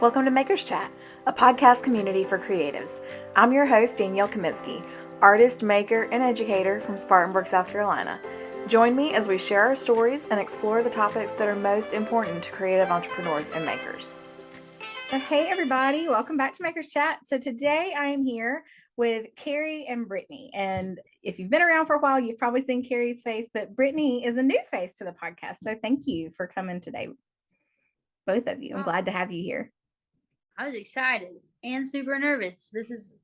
Welcome to Makers Chat, a podcast community for creatives. I'm your host, Danielle Kaminsky, artist, maker, and educator from Spartanburg, South Carolina. Join me as we share our stories and explore the topics that are most important to creative entrepreneurs and makers. Hey everybody, welcome back to Makers Chat. So today I am here with Kari and Brittani. And if you've been around for a while, you've probably seen Kari's face, but Brittani is a new face to the podcast. So thank you for coming today, both of you. I'm glad to have you here. I was excited and super nervous. This is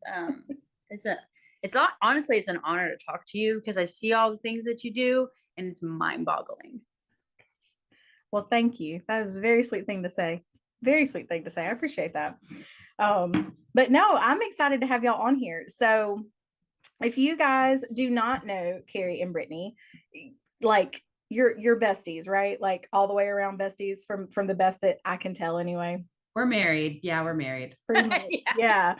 honestly it's an honor to talk to you because I see all the things that you do and it's mind-boggling. Well, thank you. That is a very sweet thing to say. Very sweet thing to say. I appreciate that. But no, I'm excited to have y'all on here. So if you guys do not know Kari and Brittani, like you're besties, right? Like all the way around besties from the best that I can tell anyway. We're married. Yeah, we're married. Pretty much. Yeah.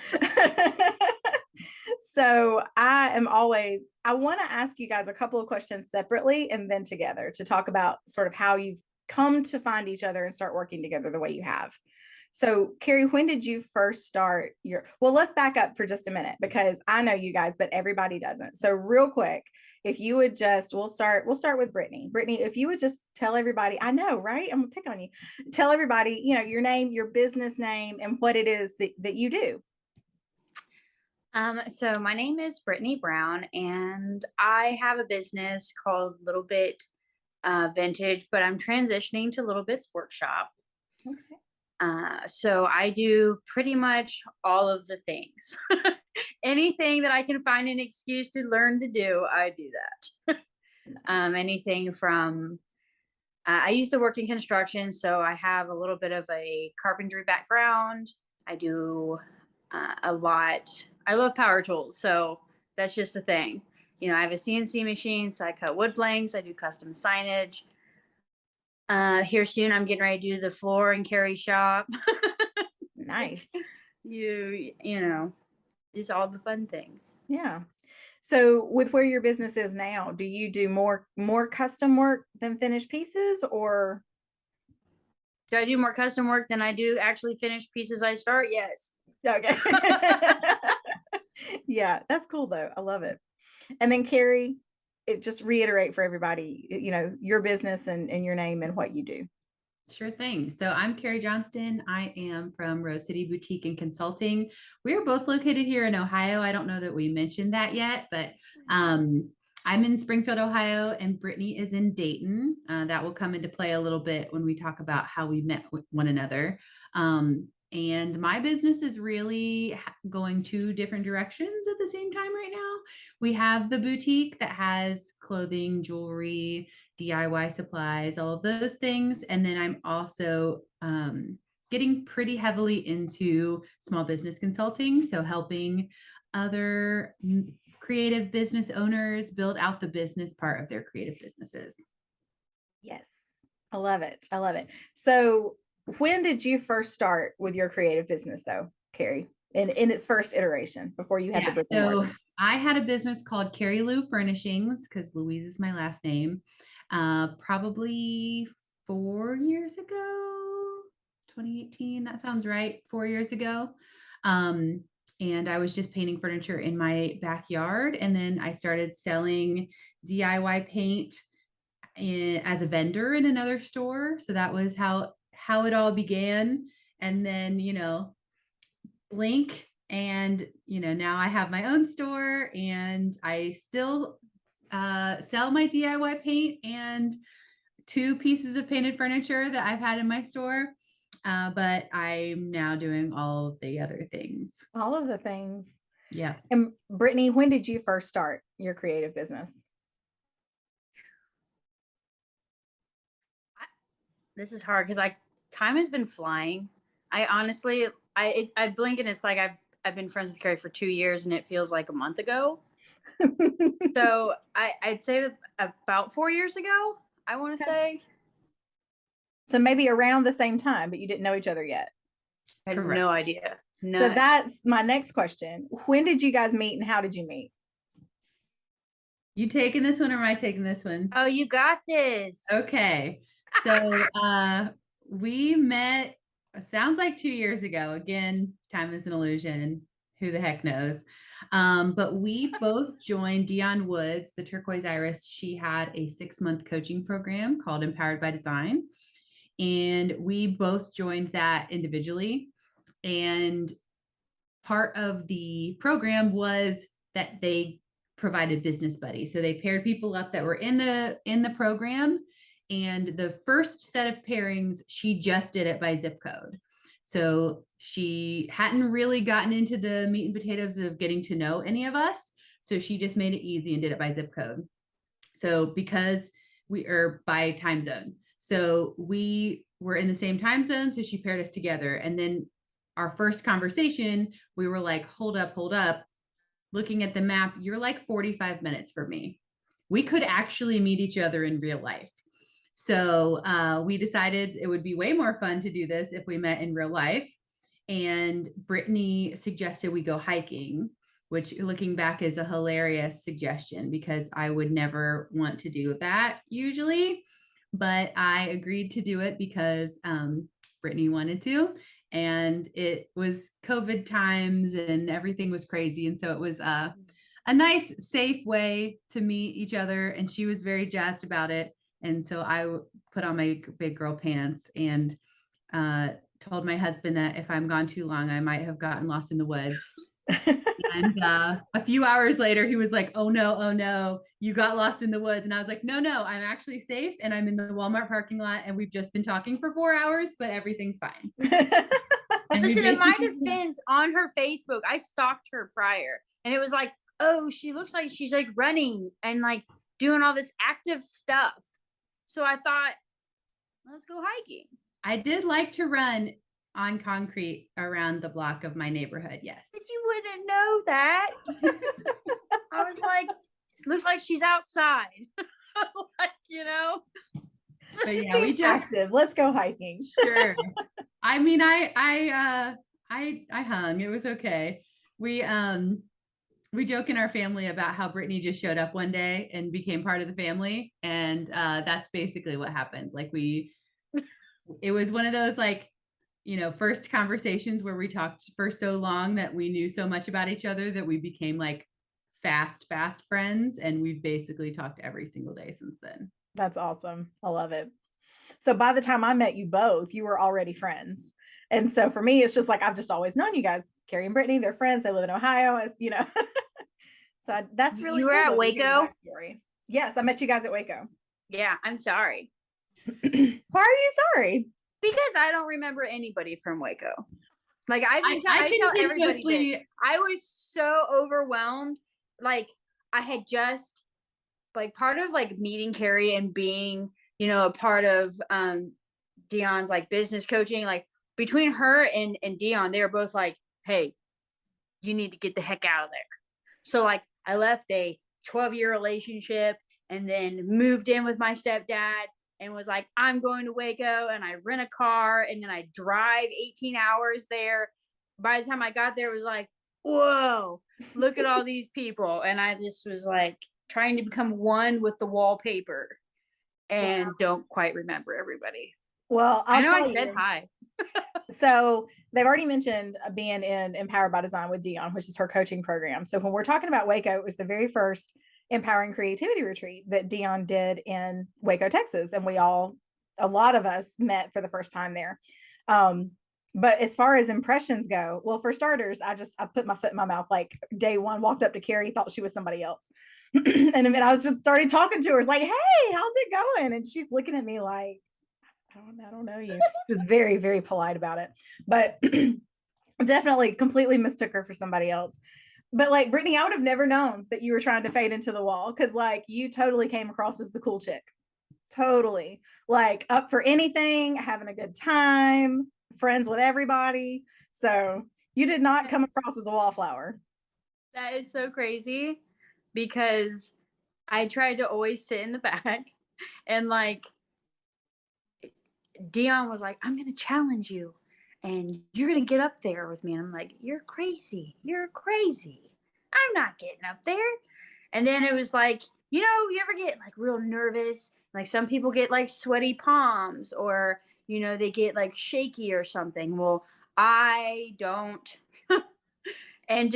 So I want to ask you guys a couple of questions separately and then together to talk about sort of how you've come to find each other and start working together the way you have. So Kari, when did you first start let's back up for just a minute because I know you guys, but everybody doesn't. So real quick, if you would we'll start with Brittani. Brittani, if you would just tell everybody, I know, right? I'm gonna pick on you. Tell everybody, your name, your business name, and what it is that you do. So my name is Brittani Brown and I have a business called Little Bit Vintage, but I'm transitioning to Little Bit's Workshop. Okay. So I do pretty much all of the things. Anything that I can find an excuse to learn to do, I do that. Nice. Anything from, I used to work in construction, so I have a little bit of a carpentry background. I do a lot. I love power tools, so that's just a thing. I have a CNC machine, so I cut wood planks. I do custom signage. Here soon, I'm getting ready to do the floor in Kari's shop. Nice. Just all the fun things. Yeah. So with where your business is now, do you do more custom work than finished pieces, or? Do I do more custom work than I do actually finished pieces I start? Yes. Okay. Yeah, that's cool though. I love it. And then Kari, just reiterate for everybody, your business and your name and what you do. Sure thing. So I'm Kari Johnston. I am from Rose City Boutique and Consulting. We are both located here in Ohio. I don't know that we mentioned that yet, but I'm in Springfield, Ohio, and Brittani is in Dayton. That will come into play a little bit when we talk about how we met with one another. And my business is really going two different directions at the same time right now. We have the boutique that has clothing, jewelry, DIY supplies, all of those things. And then I'm also getting pretty heavily into small business consulting. So helping other creative business owners build out the business part of their creative businesses. Yes. I love it. I love it. So when did you first start with your creative business though, Kari, in its first iteration before you had the brick and mortar? I had a business called Kari Lou Furnishings because Louise is my last name. Probably 4 years ago, 2018. That sounds right. 4 years ago. And I was just painting furniture in my backyard. And then I started selling DIY paint as a vendor in another store. So that was how it all began. And then, blink and, now I have my own store and I still sell my DIY paint and 2 pieces of painted furniture that I've had in my store. But I'm now doing all of the other things. All of the things. Yeah. And Brittani, when did you first start your creative business? This is hard because time has been flying. I honestly, I blink and it's like I've been friends with Kari for 2 years and it feels like a month ago. So I'd say about 4 years ago, I want to say. So maybe around the same time, but you didn't know each other yet. I had no idea. No. So that's my next question. When did you guys meet and how did you meet? You taking this one or am I taking this one? Oh, you got this. Okay. So we met sounds like 2 years ago. Again, time is an illusion. Who the heck knows? But we both joined Dion Woods, the Turquoise Iris. She had a 6-month coaching program called Empowered by Design. And we both joined that individually. And part of the program was that they provided business buddies. So they paired people up that were in the program. And the first set of pairings, she just did it by zip code. So she hadn't really gotten into the meat and potatoes of getting to know any of us. So she just made it easy and did it by zip code. So because we are by time zone. So we were in the same time zone. So she paired us together. And then our first conversation, we were like, hold up. Looking at the map, you're like 45 minutes from me. We could actually meet each other in real life. So we decided it would be way more fun to do this if we met in real life. And Brittani suggested we go hiking, which looking back is a hilarious suggestion because I would never want to do that usually. But I agreed to do it because Brittani wanted to. And it was COVID times and everything was crazy. And so it was a nice, safe way to meet each other. And she was very jazzed about it. And so I put on my big girl pants and told my husband that if I'm gone too long, I might have gotten lost in the woods. And a few hours later, he was like, oh no, you got lost in the woods. And I was like, no, I'm actually safe. And I'm in the Walmart parking lot and we've just been talking for 4 hours, but everything's fine. Listen, in my defense, on her Facebook, I stalked her prior and it was like, oh, she looks like she's like running and like doing all this active stuff. So I thought, let's go hiking. I did like to run on concrete around the block of my neighborhood. Yes. But you wouldn't know that. I was like, looks like she's outside. Like, you know. She seems active. Let's go hiking. Sure. I mean, I hung. It was okay. We joke in our family about how Brittani just showed up one day and became part of the family. And that's basically what happened. Like it was one of those like, first conversations where we talked for so long that we knew so much about each other that we became like fast friends. And we've basically talked every single day since then. That's awesome. I love it. So by the time I met you both, you were already friends. And so for me, it's just like, I've just always known you guys, Kari and Brittani, they're friends. They live in Ohio, as you know. So that's really cool. You were at Waco? Yes, I met you guys at Waco. Yeah, I'm sorry. Why are you sorry? Because I don't remember anybody from Waco. Like I tell everybody this. I was so overwhelmed. Like I had just like part of like meeting Kari and being, a part of Dion's like business coaching, like between her and Dion, they were both like, hey, you need to get the heck out of there. So like I left a 12-year relationship and then moved in with my stepdad and was like, I'm going to Waco, and I rent a car and then I drive 18 hours there. By the time I got there, it was like, whoa, look at all these people. And I just was like trying to become one with the wallpaper and don't quite remember everybody. Well, I know I said hi. So they've already mentioned being in Empowered by Design with Dion, which is her coaching program. So when we're talking about Waco, it was the very first Empowering Creativity Retreat that Dion did in Waco, Texas. And a lot of us met for the first time there. But as far as impressions go, well, for starters, I put my foot in my mouth, like day one, walked up to Kari, thought she was somebody else. And then I was just started talking to her. It's like, hey, how's it going? And she's looking at me like, I don't know you. She was very, very polite about it, but definitely completely mistook her for somebody else. But like Brittani, I would have never known that you were trying to fade into the wall, because like you totally came across as the cool chick. Totally. Like up for anything, having a good time, friends with everybody. So you did not come across as a wallflower. That is so crazy, because I tried to always sit in the back, and like Dion was like, I'm going to challenge you and you're going to get up there with me. And I'm like, you're crazy. I'm not getting up there. And then it was like, you ever get like real nervous? Like some people get like sweaty palms, or, they get like shaky or something. Well, I don't. And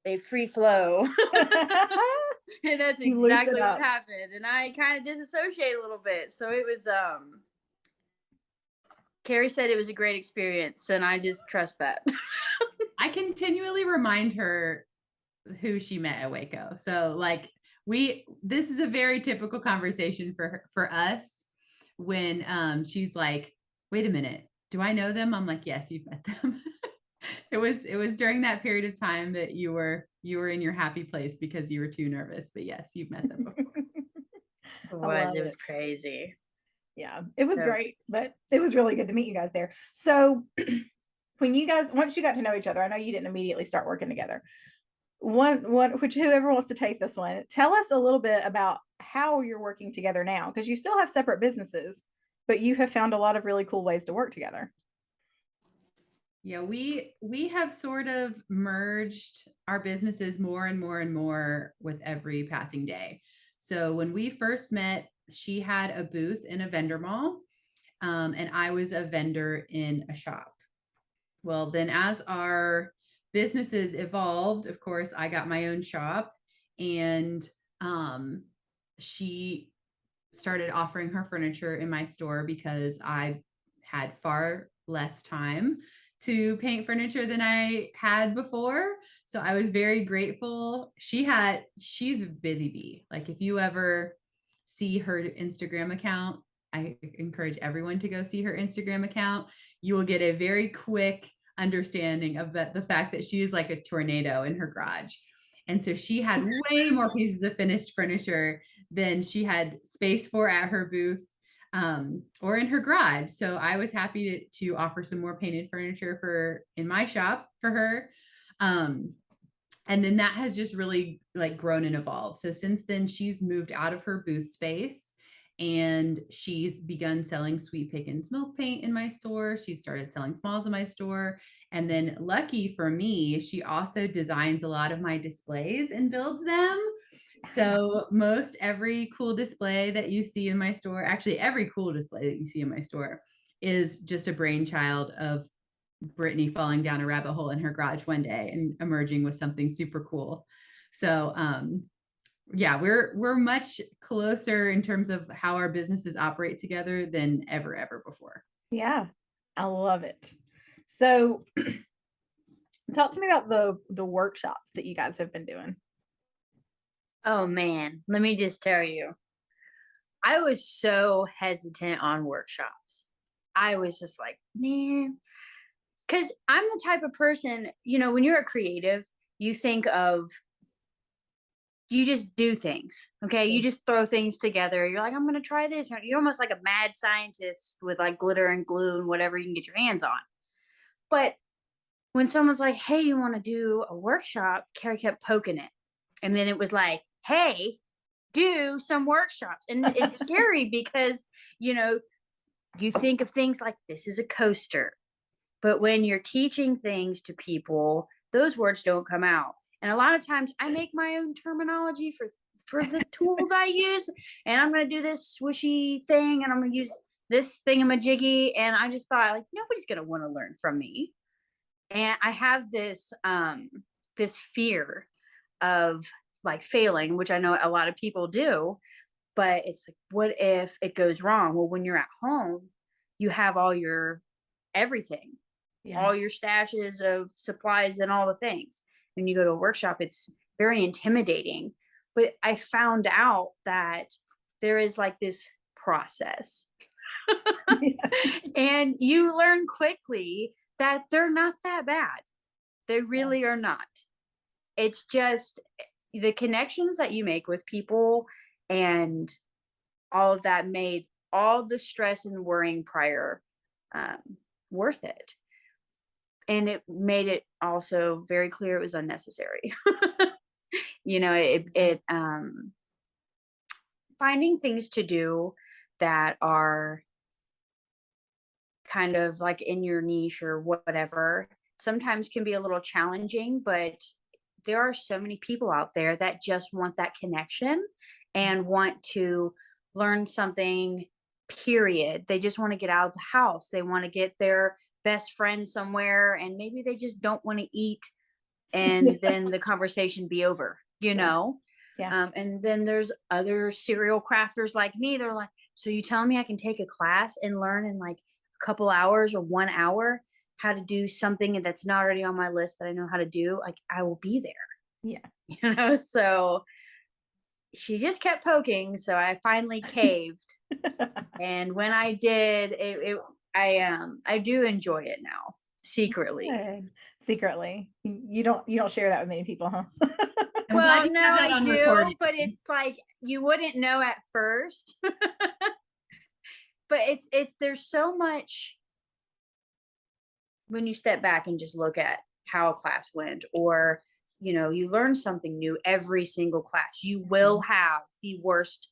they free flow. And that's You loosen exactly what up. happened. And I kind of disassociate a little bit. So it was, Kari said it was a great experience, and I just trust that. I continually remind her who she met at Waco. So like this is a very typical conversation for us when she's like, wait a minute, do I know them? I'm like, yes, you've met them. It was during that period of time that you were in your happy place because you were too nervous. But yes, you've met them before. It was crazy. Yeah, it was great, but it was really good to meet you guys there. So once you got to know each other, I know you didn't immediately start working together. Whoever wants to take this one, tell us a little bit about how you're working together now, because you still have separate businesses, but you have found a lot of really cool ways to work together. Yeah, we have sort of merged our businesses more and more and more with every passing day. So when we first met, she had a booth in a vendor mall, and I was a vendor in a shop. Well, then as our businesses evolved, of course, I got my own shop, and she started offering her furniture in my store because I had far less time to paint furniture than I had before. So I was very grateful. She's a busy bee. Like if you ever see her Instagram account, I encourage everyone to go see her Instagram account. You will get a very quick understanding of the fact that she is like a tornado in her garage. And so she had way more pieces of finished furniture than she had space for at her booth or in her garage. So I was happy to offer some more painted furniture in my shop for her. And then that has just really like grown and evolved. So since then, she's moved out of her booth space and she's begun selling Sweet Pickins milk paint in my store. She started selling smalls in my store. And then lucky for me, she also designs a lot of my displays and builds them. So most every cool display that you see in my store, actually every cool display that you see in my store, is just a brainchild of Brittani falling down a rabbit hole in her garage one day and emerging with something super cool. So yeah, we're much closer in terms of how our businesses operate together than ever before. Yeah, I love it. So talk to me about the workshops that you guys have been doing. Oh man, let me just tell you, I was so hesitant on workshops. I was just like, man, because I'm the type of person, when you're a creative, you just do things. Okay. You just throw things together. You're like, I'm going to try this. You're almost like a mad scientist with like glitter and glue and whatever you can get your hands on. But when someone's like, hey, you want to do a workshop, Kari kept poking it. And then it was like, hey, do some workshops. And it's scary because, you think of things like this is a coaster. But when you're teaching things to people, those words don't come out. And a lot of times I make my own terminology for the tools I use. And I'm going to do this swishy thing and I'm going to use this thingamajiggy. And I just thought, like, nobody's going to want to learn from me. And I have this fear of like failing, which I know a lot of people do, but it's like, what if it goes wrong? Well, when you're at home, you have all your everything, all your stashes of supplies and all the things. When you go to a workshop, it's very intimidating. But I found out that there is like this process. And you learn quickly that they're not that bad. They really are not. It's just the connections that you make with people and all of that made all the stress and worrying prior worth it. And it made it also very clear it was unnecessary. Finding things to do that are kind of like in your niche or whatever sometimes can be a little challenging, but there are so many people out there that just want that connection and want to learn something period. They just want to get out of the house. They want to get their best friend somewhere, and maybe they just don't want to eat, and then the conversation be over, you know? Yeah. And then there's other serial crafters like me. They're like, so you telling me I can take a class and learn in like a couple hours or 1 hour how to do something that's not already on my list that I know how to do? Like, I will be there. Yeah. You know, so she just kept poking, so I finally caved. And when I did, I do enjoy it now, secretly. Good. Secretly. You don't share that with many people, huh? I'm glad Well, you no, have that I on do, recording. but it's like you wouldn't know at first. But it's there's so much when you step back and just look at how a class went, or you learn something new every single class. You will have the worst,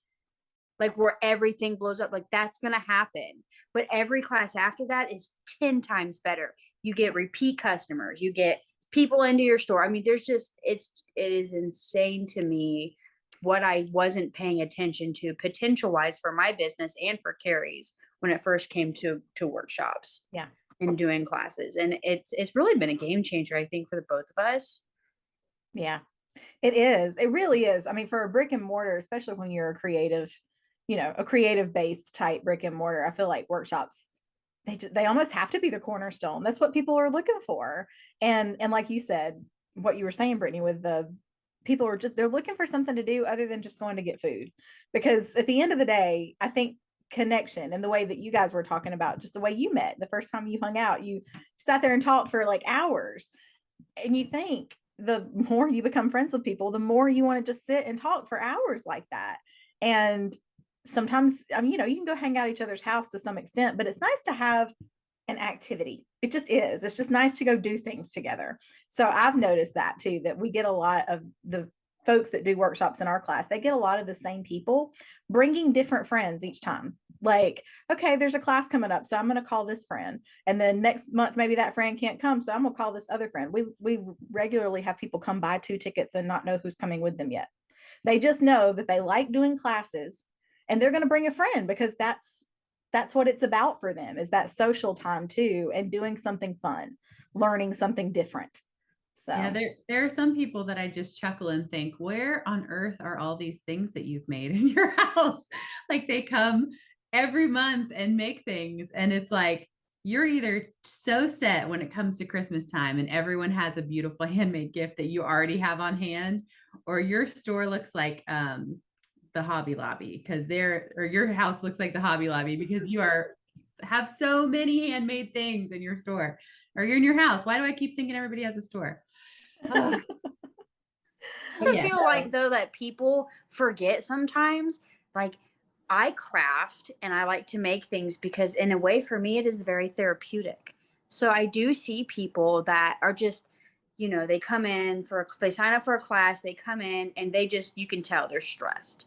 like where everything blows up, like that's going to happen, but every class after that is 10 times better. You get repeat customers, you get people into your store. I mean, it is insane to me what I wasn't paying attention to potential wise for my business and for Kari's when it first came to workshops. Yeah. And doing classes, and it's really been a game changer, I think, for the both of us. Yeah, it is. It really is. I mean, for a brick and mortar, especially when you're a creative based type brick and mortar, I feel like workshops, they almost have to be the cornerstone. That's what people are looking for. And like you said, what you were saying, Brittany, with the people are they're looking for something to do other than just going to get food. Because at the end of the day, I think connection and the way that you guys were talking about, just the way you met the first time you hung out, you sat there and talked for like hours, and you think the more you become friends with people, the more you want to just sit and talk for hours like that. And sometimes, I mean, you can go hang out at each other's house to some extent, but it's nice to have an activity. It just is. It's just nice to go do things together. So I've noticed that too, that we get a lot of the folks that do workshops in our class, they get a lot of the same people bringing different friends each time. Like, okay, there's a class coming up, so I'm going to call this friend, and then next month maybe that friend can't come, so I'm going to call this other friend. We regularly have people come buy 2 tickets and not know who's coming with them yet. They just know that they like doing classes, and they're going to bring a friend because that's what it's about for them, is that social time too, and doing something fun, learning something different. So yeah, there are some people that I just chuckle and think, where on earth are all these things that you've made in your house? Like, they come every month and make things, and it's like you're either so set when it comes to Christmas time and everyone has a beautiful handmade gift that you already have on hand, or your store looks like the Hobby Lobby or your house looks like the Hobby Lobby because you have so many handmade things in your store, or you're in your house. Why do I keep thinking everybody has a store? I also feel like, though, that people forget sometimes, like, I craft and I like to make things because in a way for me it is very therapeutic. So I do see people that are just, they come in they sign up for a class, they come in and you can tell they're stressed.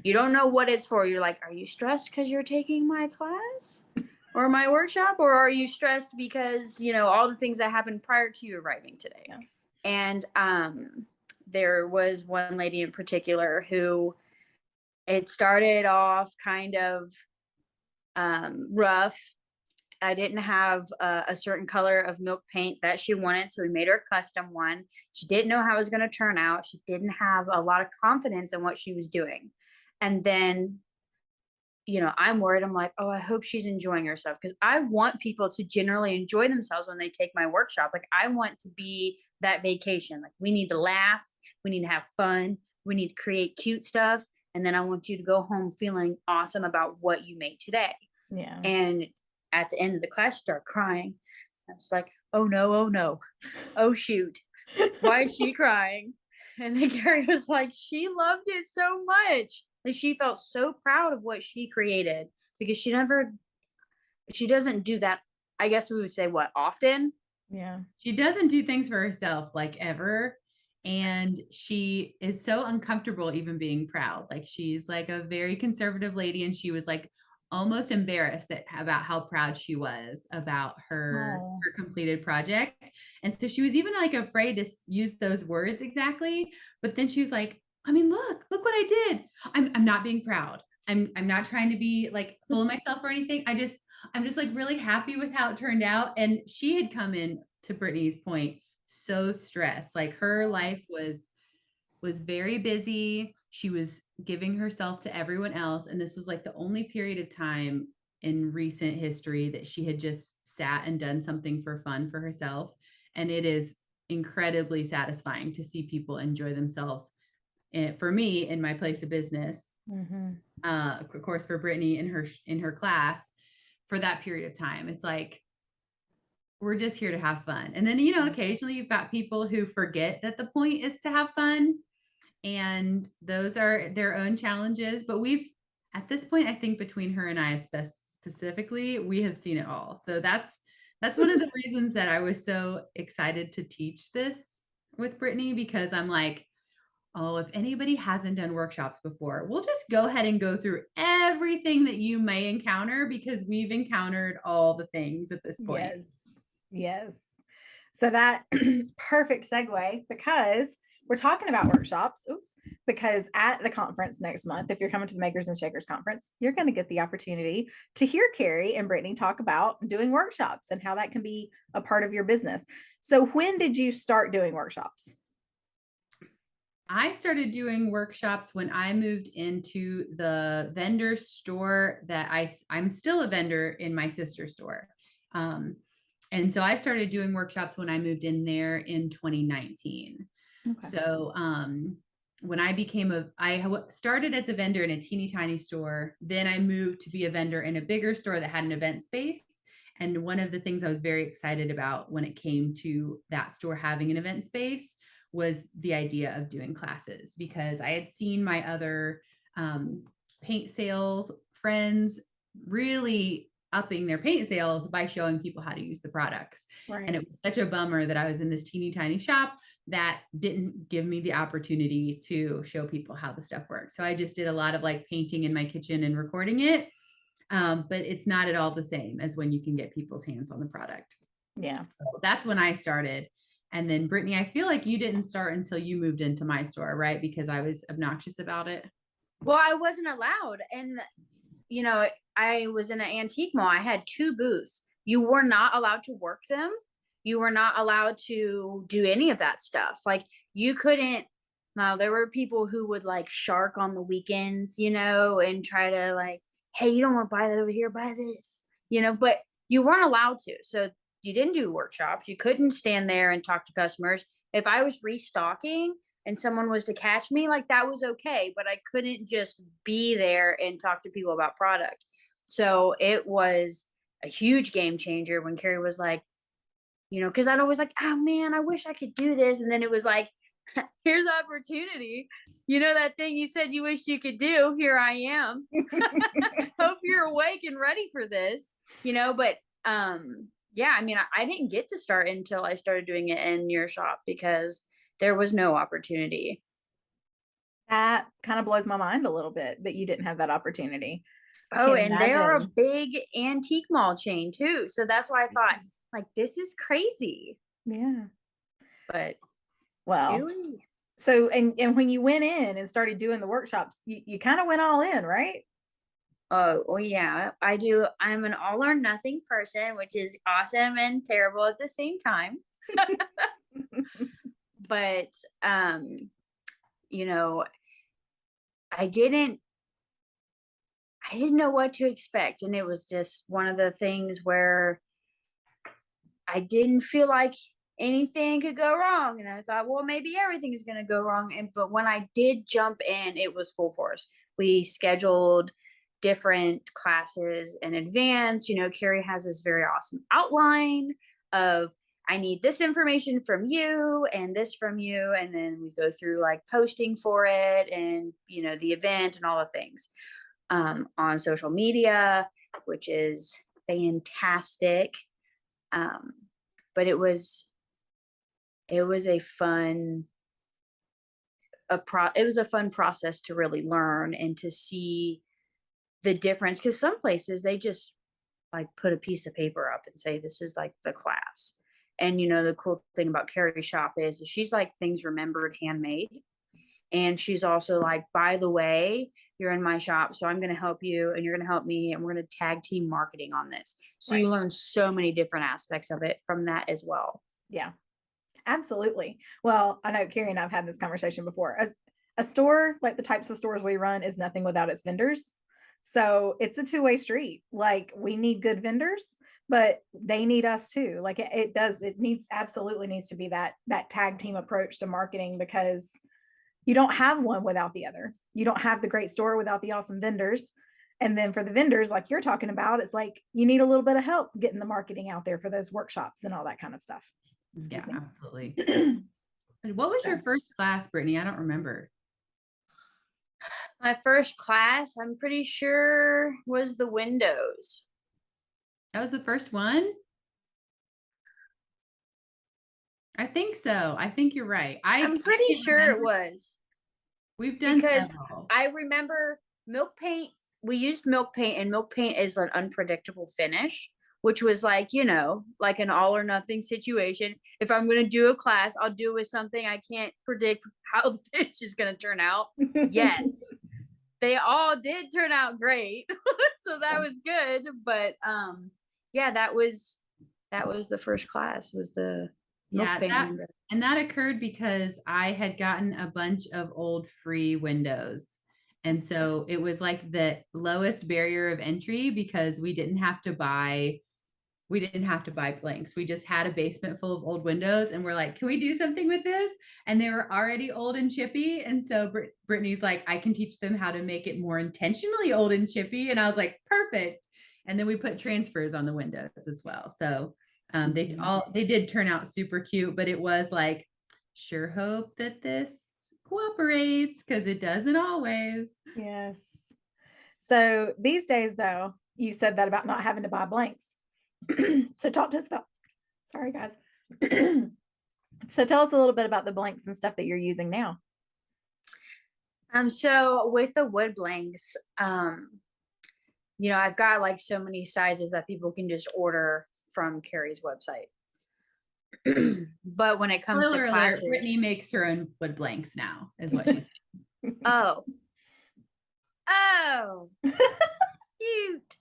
You don't know what it's for. You're like, are you stressed because you're taking my class or my workshop? Or are you stressed because, all the things that happened prior to you arriving today? Yeah. And there was one lady in particular who, it started off kind of rough. I didn't have a certain color of milk paint that she wanted, so we made her a custom one. She didn't know how it was going to turn out. She didn't have a lot of confidence in what she was doing. And then, I'm worried. I'm like, oh, I hope she's enjoying herself, because I want people to generally enjoy themselves when they take my workshop. Like, I want to be that vacation. Like, we need to laugh. We need to have fun. We need to create cute stuff. And then I want you to go home feeling awesome about what you made today. Yeah. And at the end of the class, start crying. I was like, oh no, oh no. Oh shoot. Why is she crying? And then Kari was like, she loved it so much. Like, she felt so proud of what she created, because she doesn't do that. I guess we would say often. Yeah. She doesn't do things for herself, like, ever. And she is so uncomfortable even being proud. Like, she's like a very conservative lady, and she was like almost embarrassed about how proud she was about her completed project. And so she was even like afraid to use those words exactly. But then she was like, I mean, look what I did. I'm not being proud. I'm not trying to be like full of myself or anything. I'm just like really happy with how it turned out. And she had come in, to Brittany's point, so stressed. Like her life was very busy. She was giving herself to everyone else. And this was like the only period of time in recent history that she had just sat and done something for fun for herself. And it is incredibly satisfying to see people enjoy themselves. And for me, in my place of business, of course, for Brittany in her class, for that period of time, it's like, we're just here to have fun. And then, you know, occasionally you've got people who forget that the point is to have fun. And those are their own challenges. But we've, at this point, I think between her and I specifically, we have seen it all. So that's one of the reasons that I was so excited to teach this with Brittany, because I'm like, oh, if anybody hasn't done workshops before, we'll just go ahead and go through everything that you may encounter, because we've encountered all the things at this point. Yes. Yes. So that perfect segue, because we're talking about workshops. Because at the conference next month, if you're coming to the Makers and Shakers conference, you're going to get the opportunity to hear Kari and Brittany talk about doing workshops and how that can be a part of your business. So when did you start doing workshops? I started doing workshops when I moved into the vendor store that I'm still a vendor in my sister's store. And so I started doing workshops when I moved in there in 2019. Okay. So when I started as a vendor in a teeny tiny store, then I moved to be a vendor in a bigger store that had an event space. And one of the things I was very excited about when it came to that store having an event space was the idea of doing classes, because I had seen my other paint sales friends really upping their paint sales by showing people how to use the products. Right. And it was such a bummer that I was in this teeny tiny shop that didn't give me the opportunity to show people how the stuff works. So I just did a lot of like painting in my kitchen and recording it. But it's not at all the same as when you can get people's hands on the product. Yeah. So that's when I started. And then Brittany, I feel like you didn't start until you moved into my store, right? Because I was obnoxious about it. Well, I wasn't allowed. And, you know, I was in an antique mall. I had 2 booths. You were not allowed to work them. You were not allowed to do any of that stuff. Like you couldn't. Now there were people who would like shark on the weekends, you know, and try to like, hey, you don't want to buy that over here, buy this, you know, but you weren't allowed to. So you didn't do workshops. You couldn't stand there and talk to customers. If I was restocking and someone was to catch me, like that was okay, but I couldn't just be there and talk to people about product. So it was a huge game changer when Kari was like, you know, because I'd always like, oh man, I wish I could do this. And then it was like, here's opportunity. You know, that thing you said you wish you could do, here I am. Hope you're awake and ready for this, you know, but yeah, I mean, I didn't get to start until I started doing it in your shop because there was no opportunity. That kind of blows my mind a little bit that you didn't have that opportunity. Oh, and they're a big antique mall chain too. So that's why I thought, like, this is crazy. Yeah. But well, so and when you went in and started doing the workshops, you kind of went all in, right? Oh, well, yeah, I do. I'm an all or nothing person, which is awesome and terrible at the same time. But, you know, I didn't know what to expect. And it was just one of the things where I didn't feel like anything could go wrong. And I thought, well, maybe everything's going to go wrong. But when I did jump in, it was full force. We scheduled different classes in advance. You know, Kari has this very awesome outline of, I need this information from you and this from you. And then we go through like posting for it and, you know, the event and all the things on social media, which is fantastic. But it was a fun process to really learn and to see the difference, because some places they just like put a piece of paper up and say this is like the class. And you know, the cool thing about Kari's shop is she's like things remembered, handmade. And she's also like, by the way, you're in my shop, so I'm going to help you and you're going to help me, and we're going to tag team marketing on this. So Right. you learn so many different aspects of it from that as well. Yeah, absolutely. Well, I know Kari and I've had this conversation before. A store, like the types of stores we run, is nothing without its vendors. So it's a two-way street. Like, we need good vendors, but they need us too. Like, it absolutely needs to be that tag team approach to marketing, because you don't have one without the other. You don't have the great store without the awesome vendors. And then for the vendors, like you're talking about, it's like you need a little bit of help getting the marketing out there for those workshops and all that kind of stuff. Yeah, absolutely. What What was your first class, Brittany? I don't remember. My first class, I'm pretty sure, was the windows. That was the first one? I think so. I think you're right. I'm pretty sure it was. We've done because several. I remember milk paint. We used milk paint, and milk paint is an unpredictable finish, which was like, like an all or nothing situation. If I'm going to do a class, I'll do it with something I can't predict how the finish is going to turn out. Yes, they all did turn out great. So that was good. But yeah, that was the first class, was the milk paint window. And that occurred because I had gotten a bunch of old free windows. And so it was like the lowest barrier of entry, because we didn't have to buy blanks. We just had a basement full of old windows, and we're like, can we do something with this? And they were already old and chippy. And so Brittany's like, I can teach them how to make it more intentionally old and chippy. And I was like, perfect. And then we put transfers on the windows as well. So they did turn out super cute, but it was like, sure hope that this cooperates, because it doesn't always. Yes. So these days, though, you said that about not having to buy blanks. So talk to us about, sorry guys. So tell us a little bit about the blanks and stuff that you're using now. So with the wood blanks, I've got like so many sizes that people can just order from Kari's website. But when it comes to classes, Brittany makes her own wood blanks now, is what she said. Oh, cute.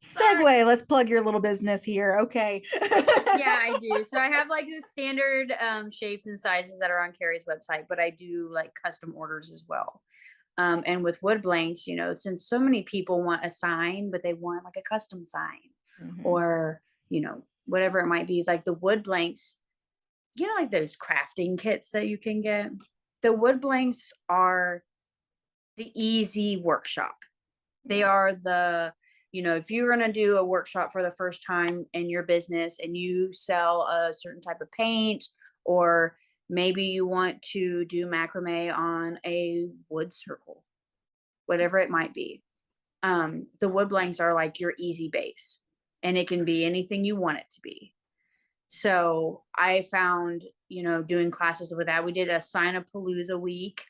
Segue, let's plug your little business here. Okay. Yeah, I do. So I have like the standard shapes and sizes that are on Kari's website, but I do like custom orders as well. And with wood blanks, since so many people want a sign, but they want like a custom sign, or, whatever it might be, like the wood blanks, like those crafting kits that you can get. The wood blanks are the easy workshop. They are if you're going to do a workshop for the first time in your business and you sell a certain type of paint, or maybe you want to do macrame on a wood circle, whatever it might be. The wood blanks are like your easy base, and it can be anything you want it to be. So I found, doing classes with that. We did a Sign-a-Palooza week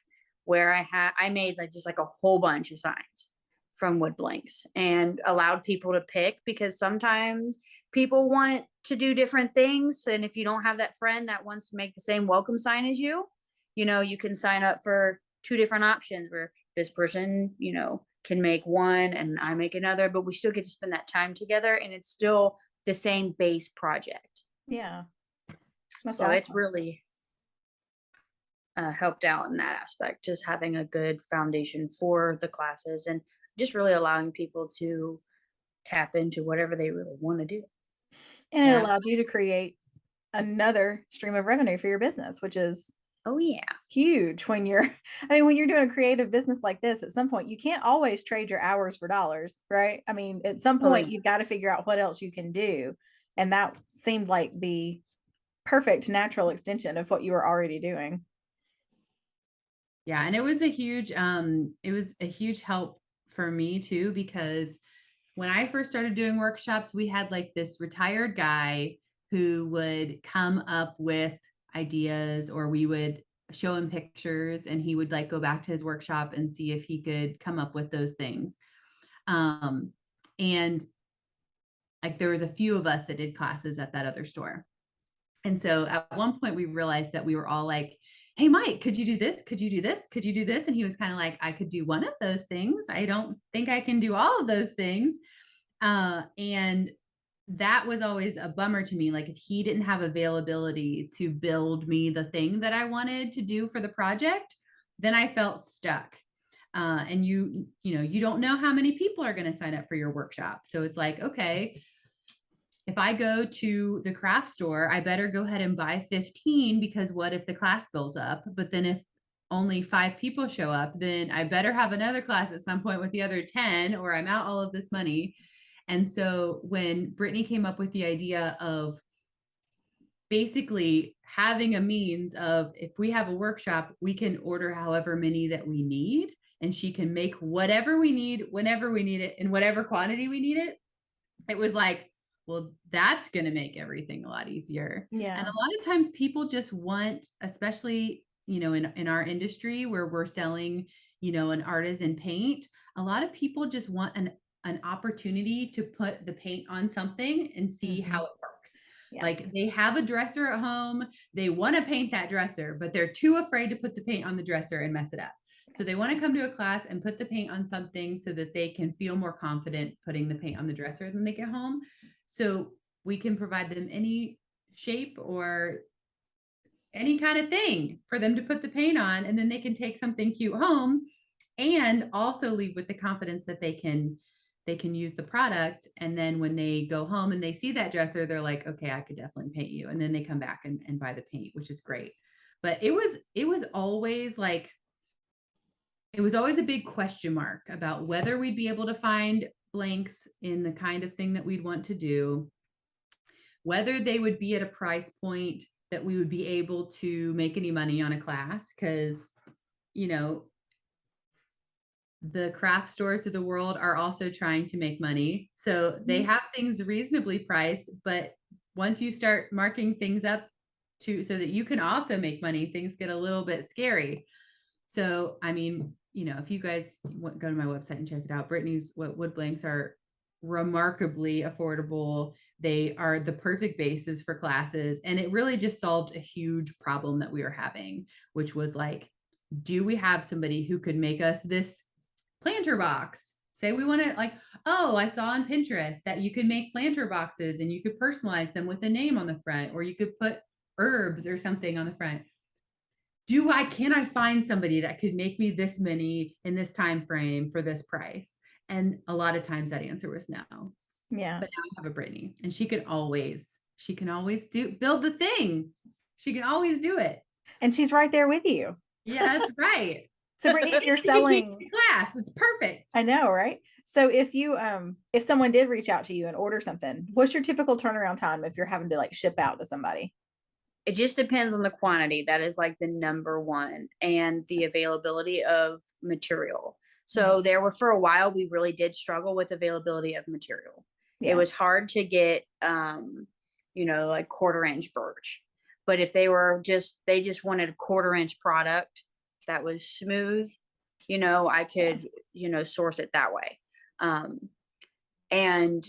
where I made just like a whole bunch of signs from wood blanks, and allowed people to pick, because sometimes people want to do different things. And if you don't have that friend that wants to make the same welcome sign as you, you can sign up for 2 different options, where this person, can make one and I make another, but we still get to spend that time together, and it's still the same base project. Yeah. That's awesome. It's really helped out in that aspect, just having a good foundation for the classes, and just really allowing people to tap into whatever they really want to do. And it allowed you to create another stream of revenue for your business, which is huge when you're doing a creative business like this. At some point, you can't always trade your hours for dollars, right? I mean, at some point, you've got to figure out what else you can do. And that seemed like the perfect natural extension of what you were already doing. Yeah. And it was a huge help for me too, because when I first started doing workshops, we had like this retired guy who would come up with ideas, or we would show him pictures, and he would like go back to his workshop and see if he could come up with those things. And like there was a few of us that did classes at that other store. And so at one point we realized that we were all like hey, Mike, could you do this? Could you do this? Could you do this? And he was kind of like, I could do one of those things. I don't think I can do all of those things. And that was always a bummer to me. Like if he didn't have availability to build me the thing that I wanted to do for the project, then I felt stuck. And you don't know how many people are going to sign up for your workshop. So it's like, okay, if I go to the craft store, I better go ahead and buy 15 because what if the class fills up? But then if only 5 people show up, then I better have another class at some point with the other 10 or I'm out all of this money. And so when Brittani came up with the idea of basically having a means of, if we have a workshop, we can order however many that we need, and she can make whatever we need, whenever we need it, in whatever quantity we need it. It was like, well, that's going to make everything a lot easier. Yeah. And a lot of times people just want, especially, in our industry where we're selling, an artisan paint, a lot of people just want an opportunity to put the paint on something and see how it works. Yeah. Like they have a dresser at home, they want to paint that dresser, but they're too afraid to put the paint on the dresser and mess it up. So they want to come to a class and put the paint on something so that they can feel more confident putting the paint on the dresser when they get home. So we can provide them any shape or any kind of thing for them to put the paint on, and then they can take something cute home and also leave with the confidence that they can use the product. And then when they go home and they see that dresser, they're like, okay, I could definitely paint you. And then they come back and buy the paint, which is great. But it was always like, it was always a big question mark about whether we'd be able to find blanks in the kind of thing that we'd want to do, whether they would be at a price point that we would be able to make any money on a class. Cause, the craft stores of the world are also trying to make money. So they have things reasonably priced, but once you start marking things up so that you can also make money, things get a little bit scary. So, I mean, if you guys go to my website and check it out, Brittani's wood blanks are remarkably affordable. They are the perfect bases for classes. And it really just solved a huge problem that we were having, which was like, do we have somebody who could make us this planter box? Say we want to, like, oh, I saw on Pinterest that you could make planter boxes and you could personalize them with a name on the front, or you could put herbs or something on the front. Can I find somebody that could make me this many in this time frame for this price? And a lot of times that answer was no. Yeah. But now I have a Brittani, and she can always build the thing. She can always do it. And she's right there with you. Yeah, that's right. So Brittani, you're selling class. It's perfect. I know, right? So if you if someone did reach out to you and order something, what's your typical turnaround time if you're having to like ship out to somebody? It just depends on the quantity. That is like the number one, and the availability of material. So for a while, we really did struggle with availability of material. Yeah. It was hard to get, like 1/4-inch birch. But if they just wanted a 1/4-inch product that was smooth, I could, source it that way. And,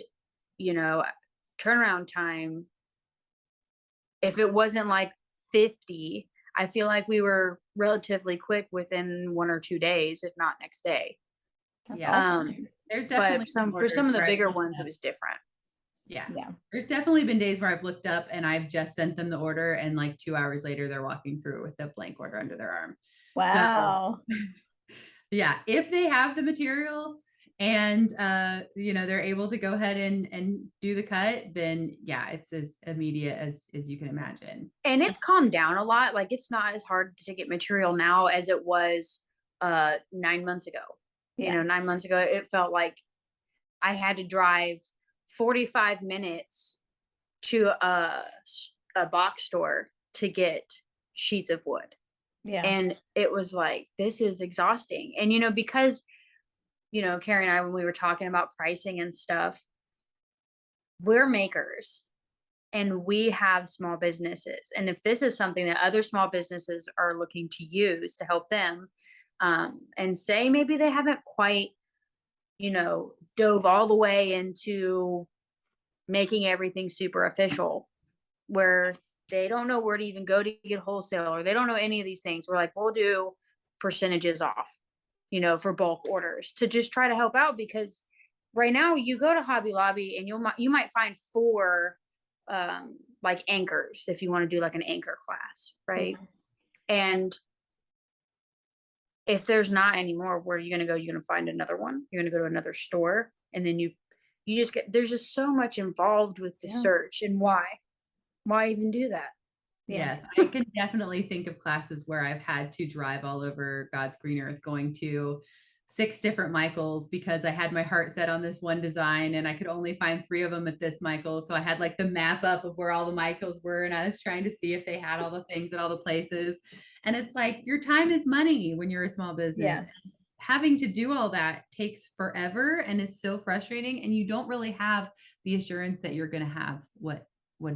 turnaround time, if it wasn't like 50, I feel like we were relatively quick within 1 or 2 days, if not next day. That's awesome. There's definitely for some of the bigger ones, it was different. Yeah. There's definitely been days where I've looked up and I've just sent them the order, and like 2 hours later, they're walking through with the blank order under their arm. Wow. So, yeah. If they have the material and, they're able to go ahead and do the cut, then yeah, it's as immediate as you can imagine. And it's calmed down a lot. Like it's not as hard to get material now as it was 9 months ago. Yeah. 9 months ago, it felt like I had to drive 45 minutes to a box store to get sheets of wood. Yeah. And it was like, this is exhausting. And, because, Kari and I, when we were talking about pricing and stuff, we're makers and we have small businesses. And if this is something that other small businesses are looking to use to help them, and say maybe they haven't quite, dove all the way into making everything super official, where they don't know where to even go to get wholesale, or they don't know any of these things. We're like, we'll do percentages off, for bulk orders to just try to help out, because right now you go to Hobby Lobby and you might find 4 like anchors if you want to do like an anchor class, right? Yeah. And if there's not anymore, where are you going to go? You're going to find another one. You're going to go to another store, and then you just there's just so much involved with the search. And why even do that? Yeah. Yes, I can definitely think of classes where I've had to drive all over God's green earth going to 6 different Michaels because I had my heart set on this one design and I could only find 3 of them at this Michael. So I had like the map up of where all the Michaels were, and I was trying to see if they had all the things at all the places. And it's like, your time is money when you're a small business. Yeah. Having to do all that takes forever and is so frustrating, and you don't really have the assurance that you're going to have what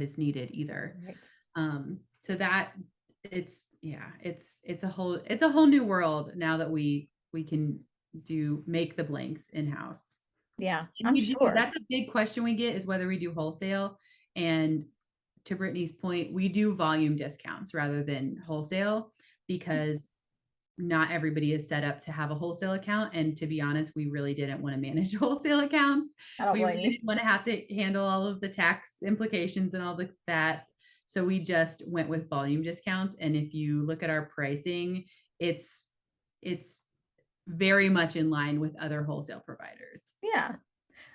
is needed either. Right. So that it's a whole new world now that we can make the blanks in-house. Yeah, And I'm sure. That's a big question we get, is whether we do wholesale. And to Brittany's point, we do volume discounts rather than wholesale, because not everybody is set up to have a wholesale account. And to be honest, we really didn't want to manage wholesale accounts. I don't We blame really you. didn't want to have to handle all of the tax implications and all that. So we just went with volume discounts. And if you look at our pricing, it's very much in line with other wholesale providers. Yeah.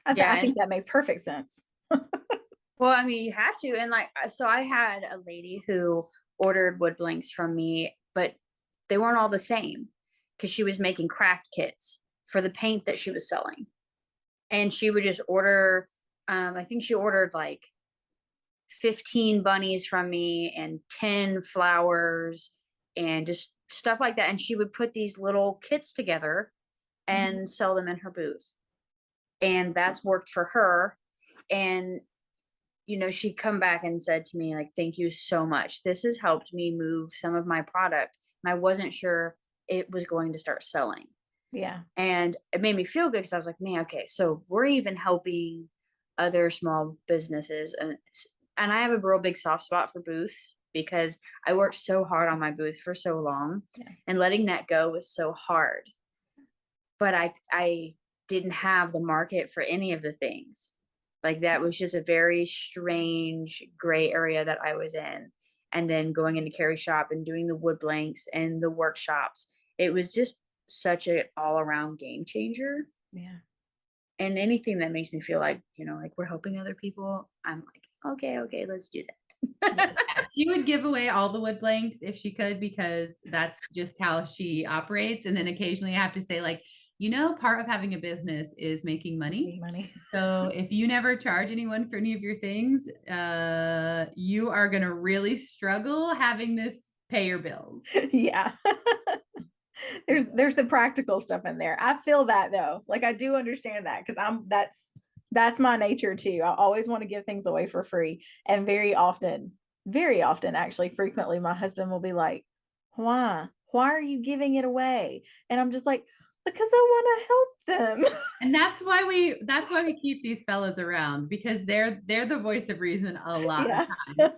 I think that makes perfect sense. Well, I mean, you have to. And like, so I had a lady who ordered wood blanks from me, but they weren't all the same, because she was making craft kits for the paint that she was selling. And she would just order, I think she ordered like 15 bunnies from me and 10 flowers and just stuff like that. And she would put these little kits together and sell them in her booth. And that's worked for her. And, she'd come back and said to me, like, thank you so much. This has helped me move some of my product. And I wasn't sure it was going to start selling. Yeah. And it made me feel good, because I was like, man, okay, so we're even helping other small businesses. And I have a real big soft spot for booths, because I worked so hard on my booth for so long, and letting that go was so hard. But I didn't have the market for any of the things. Like, that was just a very strange gray area that I was in. And then going into Kari's shop and doing the wood blanks and the workshops, it was just such an all around game changer. Yeah. And anything that makes me feel like, like we're helping other people, I'm like, okay, let's do that. She would give away all the wood blanks if she could, because that's just how she operates. And then occasionally I have to say, like, part of having a business is making money. So if you never charge anyone for any of your things, you are going to really struggle having this pay your bills. Yeah. There's the practical stuff in there. I feel that though. Like, I do understand that, because that's my nature too. I always want to give things away for free. And very often, actually, frequently, my husband will be like, why are you giving it away? And I'm just like, because I want to help them. And that's why we keep these fellas around, because they're the voice of reason a lot of times.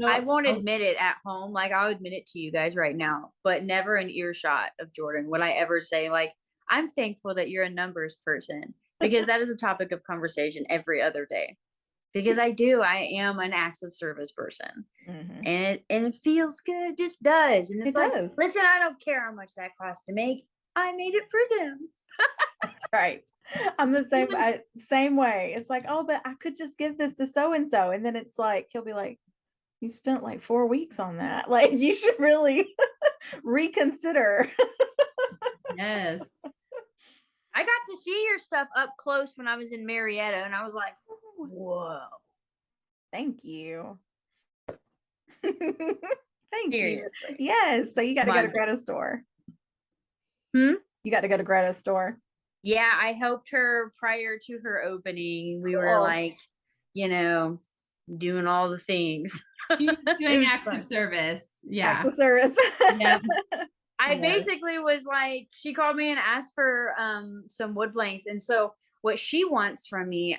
I won't admit it at home. Like, I'll admit it to you guys right now, but never an earshot of Jordan would I ever say, like, I'm thankful that you're a numbers person, because that is a topic of conversation every other day. Because I am an acts of service person. And it feels good. It just does. And it's like, listen, I don't care how much that costs to make. I made it for them. That's right. I'm the same way. It's like, oh, but I could just give this to so-and-so. And then it's like, he'll be like, you spent like 4 weeks on that. Like, you should really reconsider. Yes. I got to see your stuff up close when I was in Marietta, and I was like, whoa. Thank you. Thank Seriously. you. Yes. So you got to go to Greta's store. You got to go to Greta's store. Yeah, I helped her prior to her opening. We were like, doing all the things. She was doing acts of service. Yeah. Acts of service. Yeah. I basically was like, she called me and asked for some wood blanks. And so what she wants from me,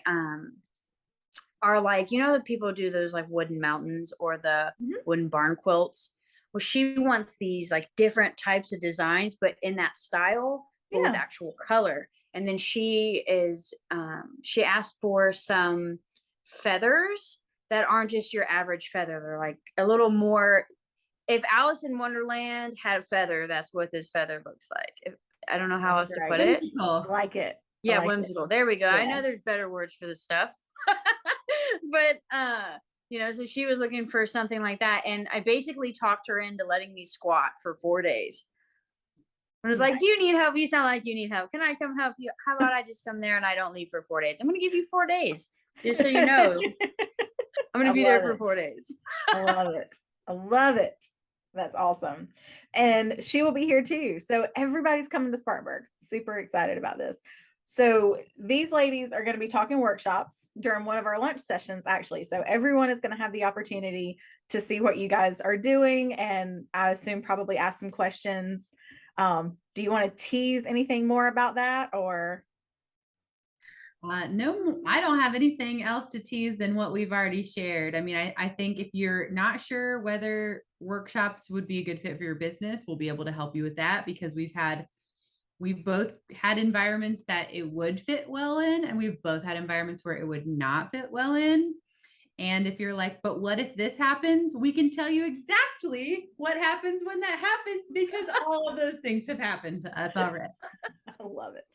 are like, the people do those like wooden mountains or the Mhm. wooden barn quilts. Well, she wants these like different types of designs, but in that style, but with Yeah. actual color. And then she asked for some feathers that aren't just your average feather. They're like a little more. If Alice in Wonderland had a feather, that's what this feather looks like. I don't know how That's else to put right. it. I like it. I Yeah, like it. whimsical. There we go. I Yeah. know there's better words for this stuff. But so she was looking for something like that. And I basically talked her into letting me squat for 4 days. I was like, do you need help? You sound like you need help. Can I come help you? How about I just come there and I don't leave for 4 days? I'm gonna give you 4 days. Just so you know. I'm gonna I be there love for it. 4 days. I love it. I love it. That's awesome. And she will be here too. So everybody's coming to Spartanburg. Super excited about this. So these ladies are going to be talking workshops during one of our lunch sessions, actually. So everyone is going to have the opportunity to see what you guys are doing, and I assume probably ask some questions. Do you want to tease anything more about that, or? No, I don't have anything else to tease than what we've already shared. I mean, I think if you're not sure whether workshops would be a good fit for your business, we'll be able to help you with that, because we've both had environments that it would fit well in, and we've both had environments where it would not fit well in. And if you're like, but what if this happens? We can tell you exactly what happens when that happens, because all of those things have happened to us already. I love it.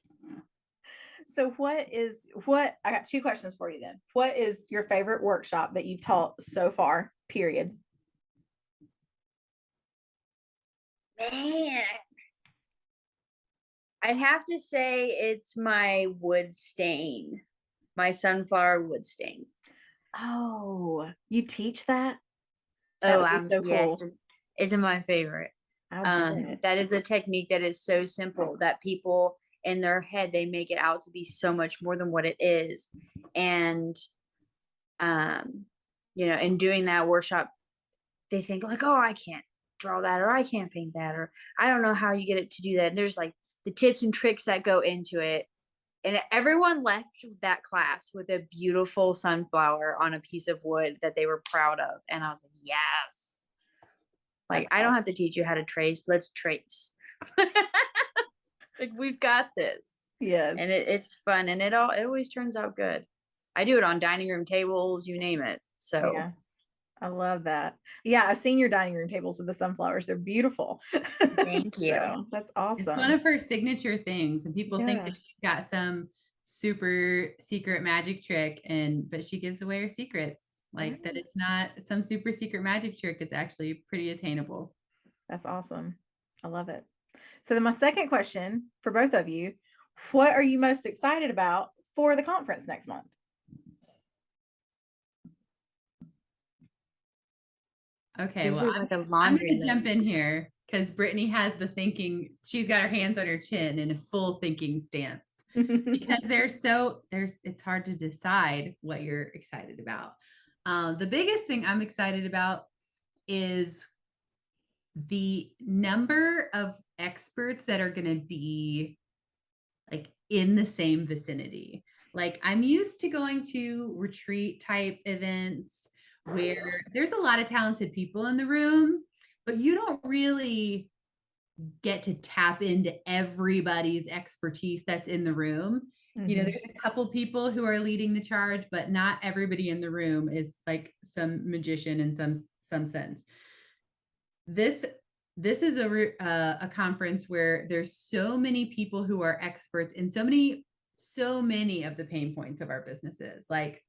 So I got two questions for you then. What is your favorite workshop that you've taught so far, period? Man, I'd have to say it's my wood stain, my sunflower wood stain. Oh, you teach that? That Oh, would be so yes, cool. isn't my favorite. I bet. That is a technique that is so simple that people in their head, they make it out to be so much more than what it is. And in doing that workshop, they think like, oh, I can't draw that, or I can't paint that, or I don't know how you get it to do that. And there's like the tips and tricks that go into it. And everyone left that class with a beautiful sunflower on a piece of wood that they were proud of. And I was like, yes. Like, That's I don't have to awesome. teach you how to trace. Let's trace. Like, we've got this. Yes. And it's fun, and it always turns out good. I do it on dining room tables, you name it. So Yeah. I love that. Yeah, I've seen your dining room tables with the sunflowers. They're beautiful. thank you. So that's It's one awesome. of her signature things, and people think Yeah. that she's got some super secret magic trick, but she gives away her secrets. Like that, it's not some super secret magic trick. It's actually pretty attainable. That's awesome. I love it. So then my second question for both of you, what are you most excited about for the conference next month? Okay, This well, is like a I'm laundry going to jump list. in here because Brittany has the thinking. She's got her hands on her chin in a full thinking stance, because it's hard to decide what you're excited about. The biggest thing I'm excited about is the number of experts that are going to be like in the same vicinity. Like, I'm used to going to retreat type events where there's a lot of talented people in the room, but you don't really get to tap into everybody's expertise that's in the room. There's a couple people who are leading the charge, but not everybody in the room is like some magician in some sense. This is a conference where there's so many people who are experts in so many of the pain points of our businesses. Like,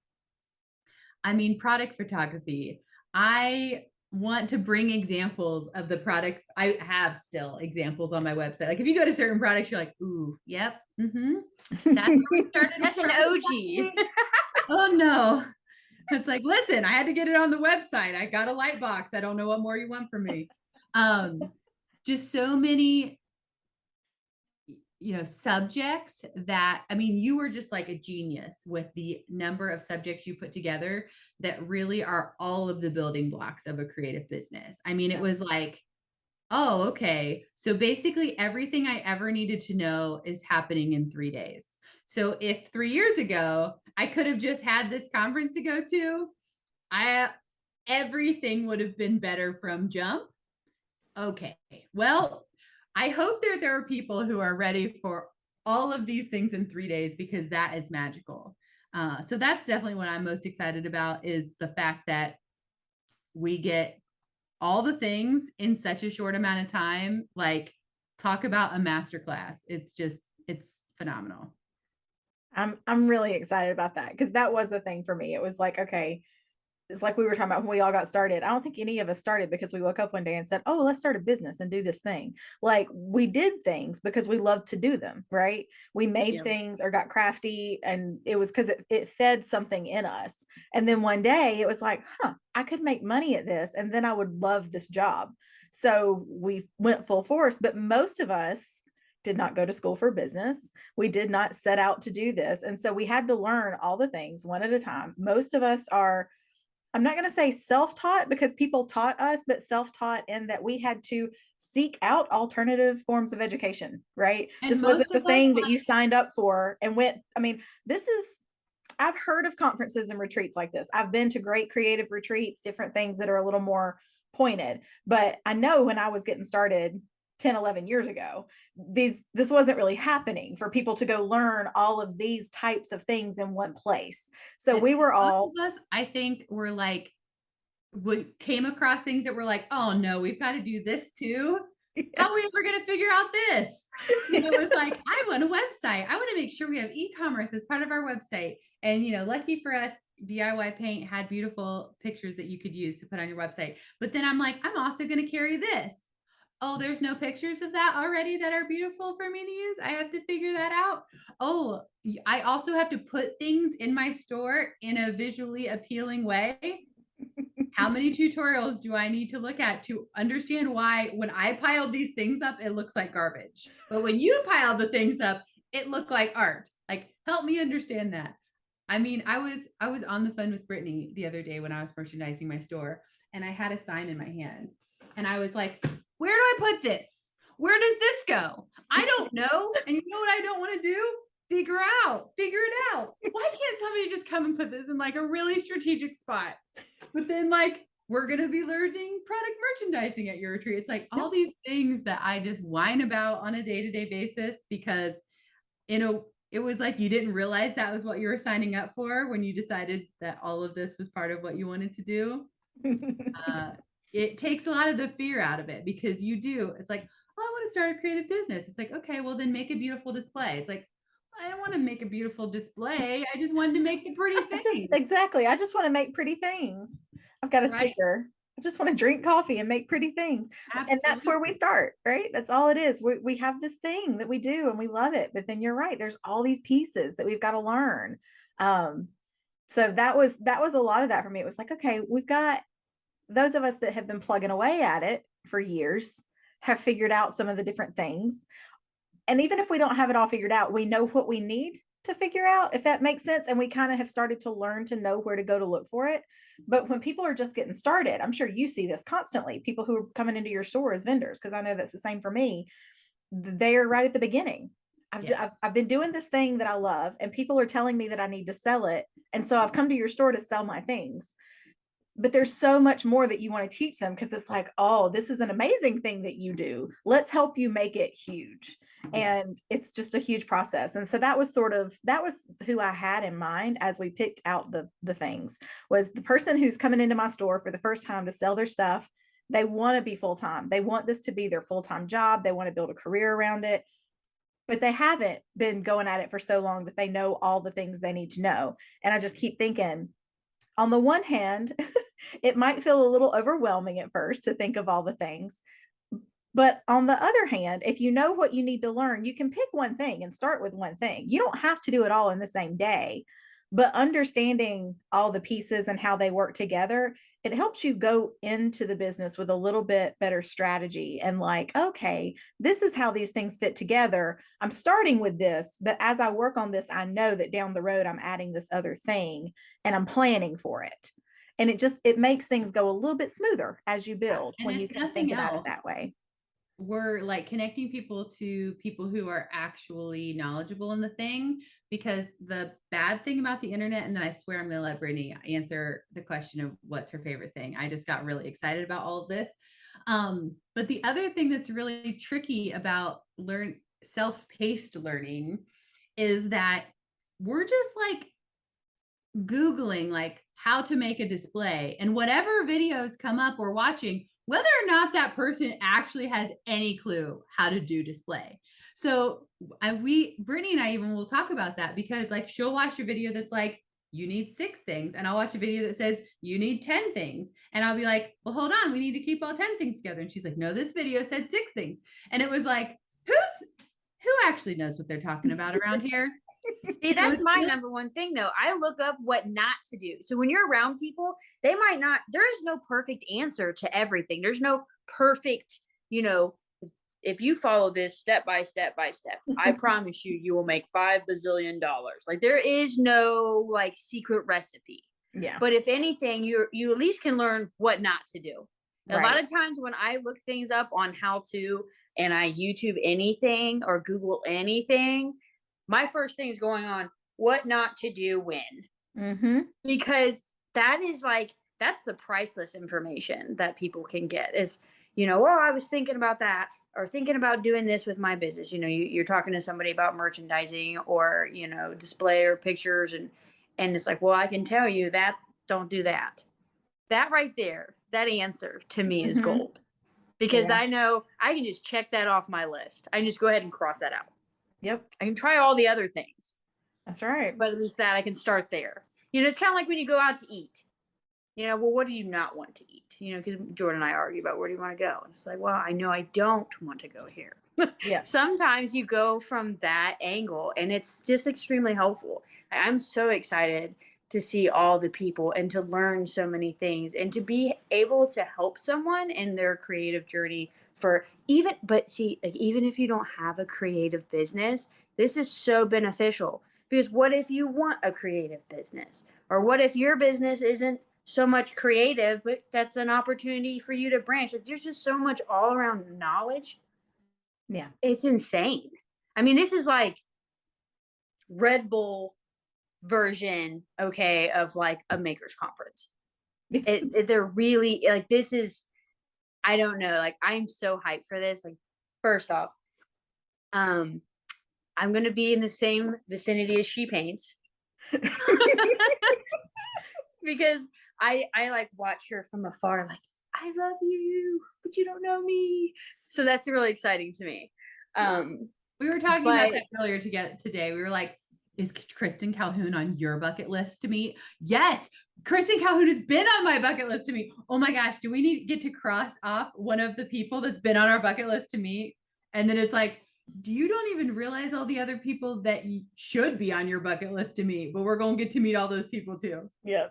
I mean, product photography. I want to bring examples of the product. I have still examples on my website. Like, if you go to certain products, you're like, ooh, yep. That's where we started. That's an OG. Oh no. It's like, listen, I had to get it on the website. I got a light box. I don't know what more you want from me. Just so many, subjects that, I mean, you were just like a genius with the number of subjects you put together that really are all of the building blocks of a creative business. I mean, it was like, Oh, okay. So basically everything I ever needed to know is happening in 3 days. So if 3 years ago I could have just had this conference to go to, I everything would have been better from jump. Okay. Well, I hope that there are people who are ready for all of these things in 3 days, because that is magical. So that's definitely what I'm most excited about, is the fact that we get all the things in such a short amount of time. Like, talk about a masterclass. It's phenomenal. I'm really excited about that because that was the thing for me. It was like, okay, it's like we were talking about when we all got started. I don't think any of us started because we woke up one day and said, oh, let's start a business and do this thing. Like, we did things because we loved to do them, right? We made things or got crafty, and it was because it fed something in us. And then one day it was like, I could make money at this, and then I would love this job. So we went full force, but most of us did not go to school for business. We did not set out to do this. And so we had to learn all the things one at a time. Most of us are, I'm not going to say self-taught because people taught us, but self-taught in that we had to seek out alternative forms of education, right? And This wasn't most the of us, thing that you signed up for and went. I mean, I've heard of conferences and retreats like this. I've been to great creative retreats, different things that are a little more pointed, but I know when I was getting started 10, 11 years ago, this wasn't really happening for people to go learn all of these types of things in one place. So we were all, most of us, I think, were like, we came across things that were like, oh no, we've got to do this too. How are we ever going to figure out this? And it was like, I want a website. I want to make sure we have e-commerce as part of our website. And, lucky for us, DIY Paint had beautiful pictures that you could use to put on your website. But then I'm like, I'm also going to carry this. Oh, there's no pictures of that already that are beautiful for me to use. I have to figure that out. Oh, I also have to put things in my store in a visually appealing way. How many tutorials do I need to look at to understand why when I piled these things up, it looks like garbage, but when you piled the things up, it looked like art? Like, help me understand that. I mean, I was on the phone with Brittany the other day when I was merchandising my store, and I had a sign in my hand, and I was like, where do I put this? Where does this go? I don't know. And you know what I don't want to do? Figure it out. Why can't somebody just come and put this in like a really strategic spot? But then, like, we're going to be learning product merchandising at your retreat. It's like all these things that I just whine about on a day-to-day basis, because it was like you didn't realize that was what you were signing up for when you decided that all of this was part of what you wanted to do. It takes a lot of the fear out of it, because it's like, oh, I want to start a creative business. It's like, okay, well then make a beautiful display. It's like, I don't want to make a beautiful display. I just wanted to make the pretty thing. Exactly. I just want to make pretty things. I've got a sticker. I just want to drink coffee and make pretty things. Absolutely. And that's where we start, right? That's all it is. We have this thing that we do and we love it. But then you're right. There's all these pieces that we've got to learn. So that was a lot of that for me. It was like, okay, we've got those of us that have been plugging away at it for years have figured out some of the different things. And even if we don't have it all figured out, we know what we need to figure out, if that makes sense. And we kind of have started to learn to know where to go to look for it. But when people are just getting started, I'm sure you see this constantly, people who are coming into your store as vendors, because I know that's the same for me. They're right at the beginning. I've been doing this thing that I love, and people are telling me that I need to sell it. And so I've come to your store to sell my things. But there's so much more that you want to teach them, because it's like, oh, this is an amazing thing that you do. Let's help you make it huge. And it's just a huge process. And so that was who I had in mind as we picked out the things, was the person who's coming into my store for the first time to sell their stuff. They want to be full-time. They want this to be their full-time job. They want to build a career around it, but they haven't been going at it for so long that they know all the things they need to know. And I just keep thinking, on the one hand, it might feel a little overwhelming at first to think of all the things. But on the other hand, if you know what you need to learn, you can pick one thing and start with one thing. You don't have to do it all in the same day, but understanding all the pieces and how they work together, it helps you go into the business with a little bit better strategy and like, okay, this is how these things fit together. I'm starting with this, but as I work on this, I know that down the road, I'm adding this other thing and I'm planning for it. And it makes things go a little bit smoother as you build when you can think about it that way. we're like connecting people to people who are actually knowledgeable in the thing, because the bad thing about the internet, and then I swear I'm going to let Brittany answer the question of what's her favorite thing. I just got really excited about all of this. But the other thing that's really tricky about self-paced learning is that we're just like Googling like how to make a display, and whatever videos come up we're watching, whether or not that person actually has any clue how to do display. So Brittany and I even will talk about that, because like she'll watch a video that's like, you need 6 things. And I'll watch a video that says you need 10 things. And I'll be like, well, hold on, we need to keep all 10 things together. And she's like, no, this video said 6 things. And it was like, who actually knows what they're talking about around here? See, that's my number one thing though. I look up what not to do. So when you're around people, they might not, there is no perfect answer to everything. There's no perfect, if you follow this step by step by step, I promise you will make $5 bazillion. Like there is no like secret recipe. Yeah. But if anything, you at least can learn what not to do. Right. A lot of times when I look things up on how to, and I YouTube anything or Google anything, my first thing is going on what not to do when. Mm-hmm. Because that is like, that's the priceless information that people can get is, I was thinking about that, or thinking about doing this with my business. You're talking to somebody about merchandising or, display or pictures. And it's like, well, I can tell you that, don't do that. That right there, that answer to me is gold, because I know I can just check that off my list. I can just go ahead and cross that out. Yep. I can try all the other things. That's right. But at least that I can start there. It's kind of like when you go out to eat. Well, what do you not want to eat? Because Jordan and I argue about where do you want to go. And it's like, well, I know I don't want to go here. Yeah. Sometimes you go from that angle, and it's just extremely helpful. I'm so excited to see all the people and to learn so many things and to be able to help someone in their creative journey even if you don't have a creative business, this is so beneficial, because what if you want a creative business, or what if your business isn't so much creative, but that's an opportunity for you to branch. Like there's just so much all around knowledge. Yeah. It's insane. I mean, this is like Red Bull version, of like a makers conference. They're really like, this is, I don't know, like I'm so hyped for this. Like, first off, I'm going to be in the same vicinity as She Paints because I like watch her from afar, like, I love you, but you don't know me. So that's really exciting to me. We were talking about that earlier today. We were like, is Kristen Calhoun on your bucket list to meet? Yes, Kristen Calhoun has been on my bucket list to meet. Oh my gosh, do we get to cross off one of the people that's been on our bucket list to meet? And then it's like, you don't even realize all the other people that should be on your bucket list to meet, but we're going to get to meet all those people too. Yeah.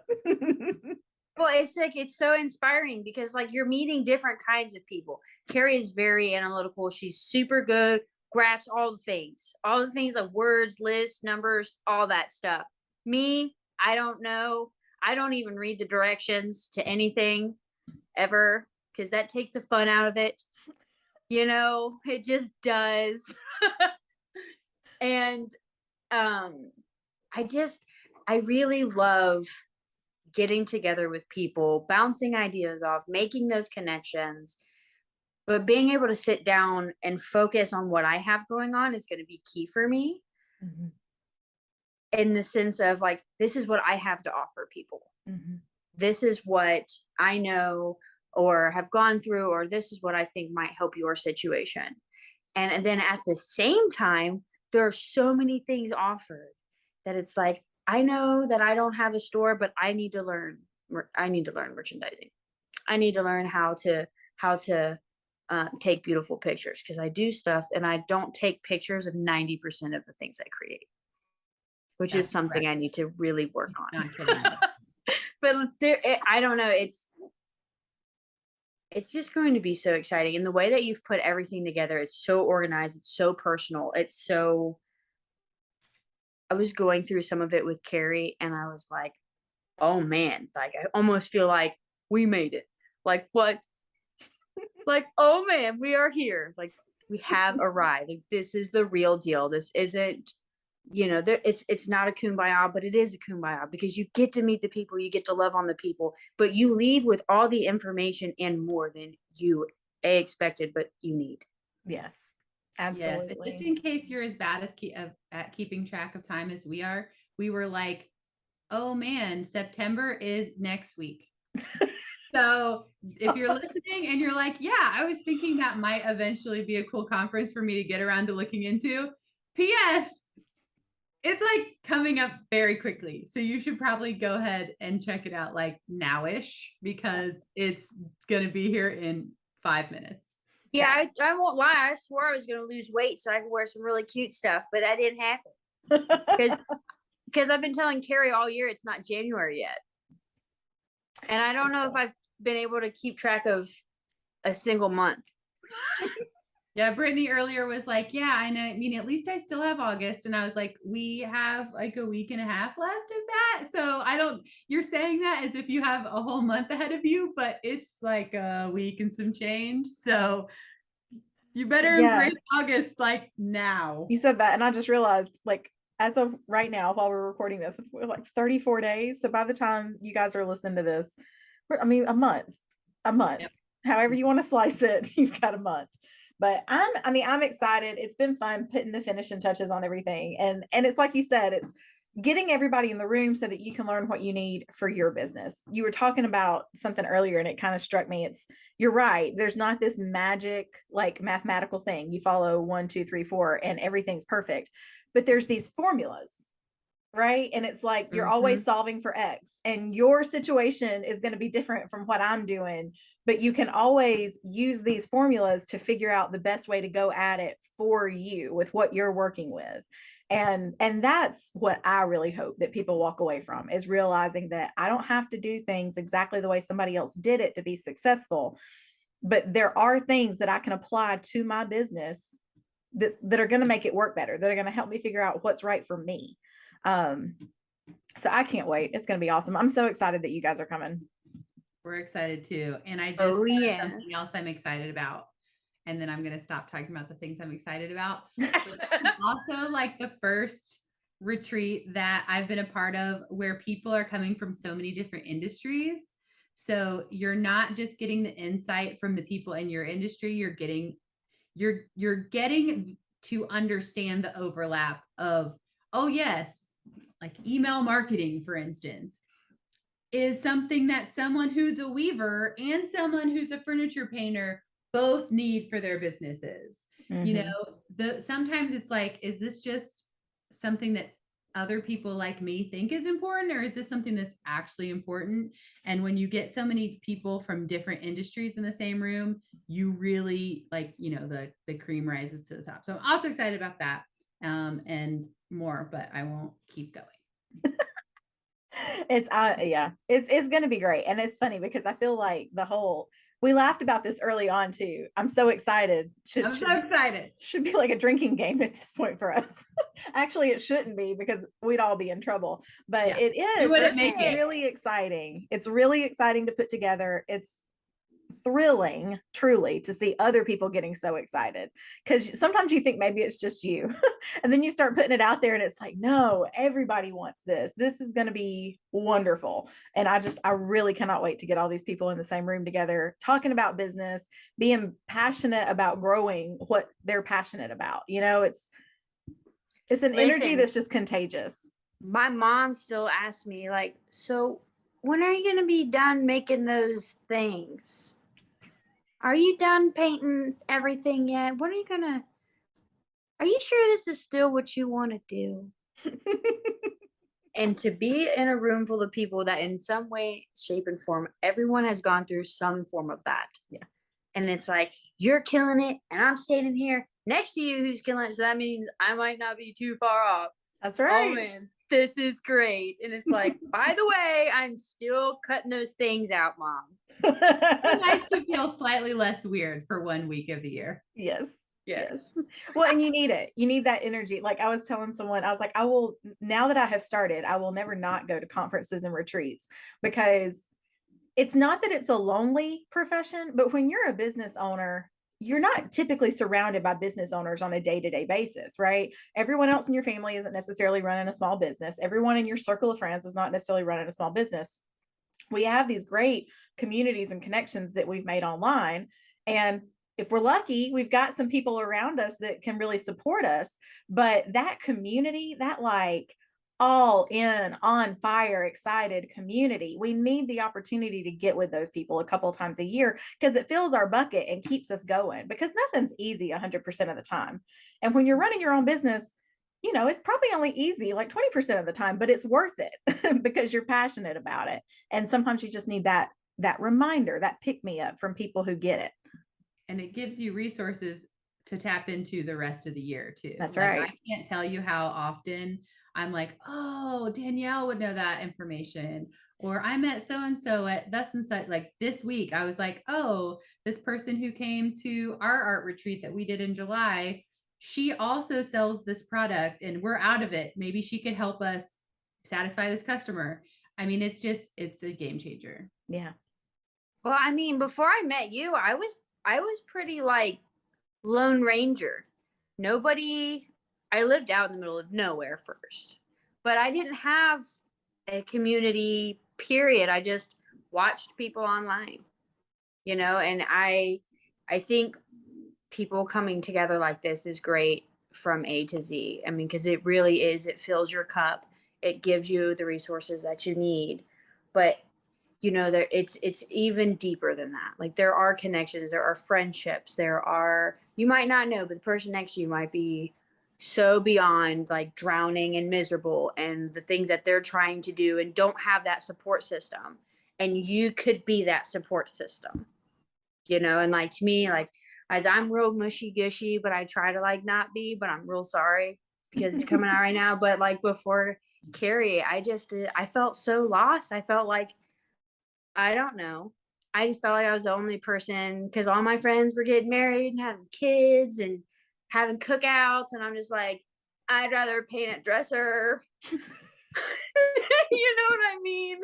Well, it's like, it's so inspiring because like you're meeting different kinds of people. Kari is very analytical. She's super good. Graphs, all the things like words, lists, numbers, all that stuff. Me, I don't know. I don't even read the directions to anything ever, because that takes the fun out of it. It just does. And I really love getting together with people, bouncing ideas off, making those connections. But being able to sit down and focus on what I have going on is going to be key for me. Mm-hmm. In the sense of like, this is what I have to offer people. Mm-hmm. This is what I know or have gone through, or this is what I think might help your situation. And then at the same time, there are so many things offered that it's like, I know that I don't have a store, but I need to learn merchandising. I need to learn how to take beautiful pictures, because I do stuff and I don't take pictures of 90% of the things I create, which That's is something correct. I need to really work on. Not kidding. But I don't know. It's just going to be so exciting. And the way that you've put everything together, it's so organized. It's so personal. I was going through some of it with Kari and I was like, oh man, like I almost feel like we made it. Like what? Like, oh man, we are here. Like, we have arrived. Like, this is the real deal. This isn't, it's not a kumbaya, but it is a kumbaya because you get to meet the people, you get to love on the people, but you leave with all the information and more than you expected, but you need. Yes, Yes, and absolutely. just in case you're as bad as at keeping track of time as we are, we were like, oh man, September is next week. So if you're listening and you're like, yeah, I was thinking that might eventually be a cool conference for me to get around to looking into. P.S. It's like coming up very quickly. So you should probably go ahead and check it out like nowish because it's going to be here in 5 minutes. Yeah, I won't lie. I swore I was going to lose weight so I could wear some really cute stuff, but that didn't happen. Because I've been telling Kari all year it's not January yet. And I don't know if I've been able to keep track of a single month. Yeah, Brittany earlier was like, yeah, I know. I mean, at least I still have August. And I was like, we have like a week and a half left of that. So you're saying that as if you have a whole month ahead of you, but it's like a week and some change. So you better embrace August like now. You said that. And I just realized like, as of right now, while we're recording this, we're like 34 days. So by the time you guys are listening to this, a month, yep. However you want to slice it, you've got a month. But I'm excited. It's been fun putting the finishing touches on everything. And it's like you said, it's getting everybody in the room so that you can learn what you need for your business. You were talking about something earlier and it kind of struck me. You're right. There's not this magic, like mathematical thing. You follow 1, 2, 3, 4 and everything's perfect, but there's these formulas, right? And it's like, you're always solving for X and your situation is going to be different from what I'm doing, but you can always use these formulas to figure out the best way to go at it for you with what you're working with. And that's what I really hope that people walk away from, is realizing that I don't have to do things exactly the way somebody else did it to be successful, but there are things that I can apply to my business that are going to make it work better, that are going to help me figure out what's right for me. So I can't wait. It's going to be awesome. I'm so excited that you guys are coming. We're excited too. And I just something else I'm excited about. And then I'm going to stop talking about the things I'm excited about. Also, like the first retreat that I've been a part of where people are coming from so many different industries. So you're not just getting the insight from the people in your industry, you're getting to understand the overlap of, oh yes, like email marketing, for instance, is something that someone who's a weaver and someone who's a furniture painter both need for their businesses. Sometimes it's like, is this just something that other people like me think is important, or is this something that's actually important? And when you get so many people from different industries in the same room, you really the cream rises to the top. So I'm also excited about that and more, but I won't keep going. It's going to be great. And it's funny because I feel like we laughed about this early on too. I'm so excited. Excited. Should be like a drinking game at this point for us. Actually, it shouldn't be because we'd all be in trouble, but it is. It's really exciting. It's really exciting to put together. It's thrilling, truly, to see other people getting so excited, because sometimes you think maybe it's just you and then you start putting it out there and it's like, no, everybody wants this is going to be wonderful. And I really cannot wait to get all these people in the same room together talking about business, being passionate about growing what they're passionate about. It's an energy that's just contagious. My mom still asks me like, so when are you going to be done making those things? Are you done painting everything yet? Are you sure this is still what you want to do? And to be in a room full of people that in some way, shape, and form, everyone has gone through some form of that. Yeah. And it's like, you're killing it, and I'm standing here next to you who's killing it. So that means I might not be too far off. That's right. Oh man, this is great. And it's like, by the way, I'm still cutting those things out, Mom. It's nice to feel slightly less weird for 1 week of the year. Yes. Well, and you need it. You need that energy. Like I was telling someone, I was like, now that I have started, I will never not go to conferences and retreats, because it's not that it's a lonely profession, but when you're a business owner, you're not typically surrounded by business owners on a day-to-day basis, right? Everyone else in your family isn't necessarily running a small business. Everyone in your circle of friends is not necessarily running a small business. We have these great communities and connections that we've made online. And if we're lucky, we've got some people around us that can really support us. But that community, that like all in, on fire, excited community, we need the opportunity to get with those people a couple of times a year because it fills our bucket and keeps us going, because nothing's easy 100% of the time. And when you're running your own business, it's probably only easy like 20% of the time, but it's worth it because you're passionate about it. And sometimes you just need that reminder, that pick me up from people who get it. And it gives you resources to tap into the rest of the year too. That's like, right. I can't tell you how often I'm like, oh, Danielle would know that information. Or I met so-and-so at thus and such. Like this week, I was like, oh, this person who came to our art retreat that we did in July, she also sells this product and we're out of it. Maybe she could help us satisfy this customer. I mean, it's a game changer. Yeah. Well, I mean, before I met you, I was pretty like Lone Ranger. I lived out in the middle of nowhere first, but I didn't have a community, period. I just watched people online, and I think people coming together like this is great from A to Z. I mean, because it really is, it fills your cup. It gives you the resources that you need. But, it's even deeper than that. Like there are connections, there are friendships, you might not know, but the person next to you might be so beyond like drowning and miserable and the things that they're trying to do and don't have that support system. And you could be that support system, and like to me, like, as I'm real mushy gushy, but I try to like not be, but I'm real sorry because it's coming out right now. But like before Kari, I felt so lost. I felt like, I don't know. I just felt like I was the only person because all my friends were getting married and having kids and having cookouts. And I'm just like, I'd rather paint a dresser. You know what I mean?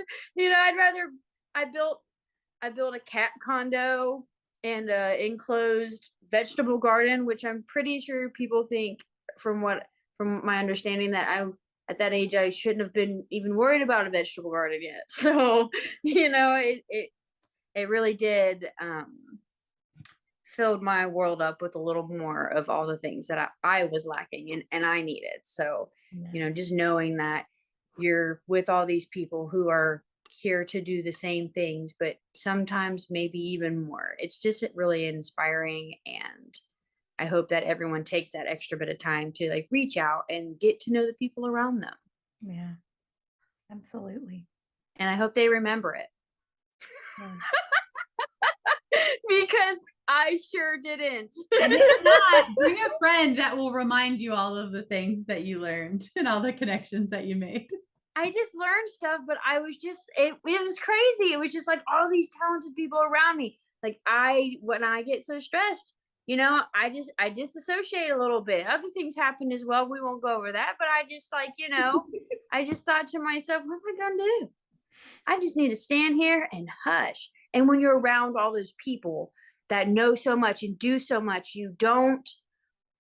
I built a cat condo and a enclosed vegetable garden, which I'm pretty sure people think from my understanding that at that age, I shouldn't have been even worried about a vegetable garden yet. So, it really did, filled my world up with a little more of all the things that I was lacking and I needed. So, just knowing that you're with all these people who are here to do the same things, but sometimes maybe even more. It's just really inspiring, and I hope that everyone takes that extra bit of time to like reach out and get to know the people around them. Yeah, absolutely. And I hope they remember it. Yeah. Because I sure didn't. And if not, bring a friend that will remind you all of the things that you learned and all the connections that you made. I just learned stuff, but I was just, it was crazy. It was just like all these talented people around me. Like when I get so stressed, I disassociate a little bit. Other things happen as well. We won't go over that, but I just like, I just thought to myself, what am I going to do? I just need to stand here and hush. And when you're around all those people that know so much and do so much, you don't,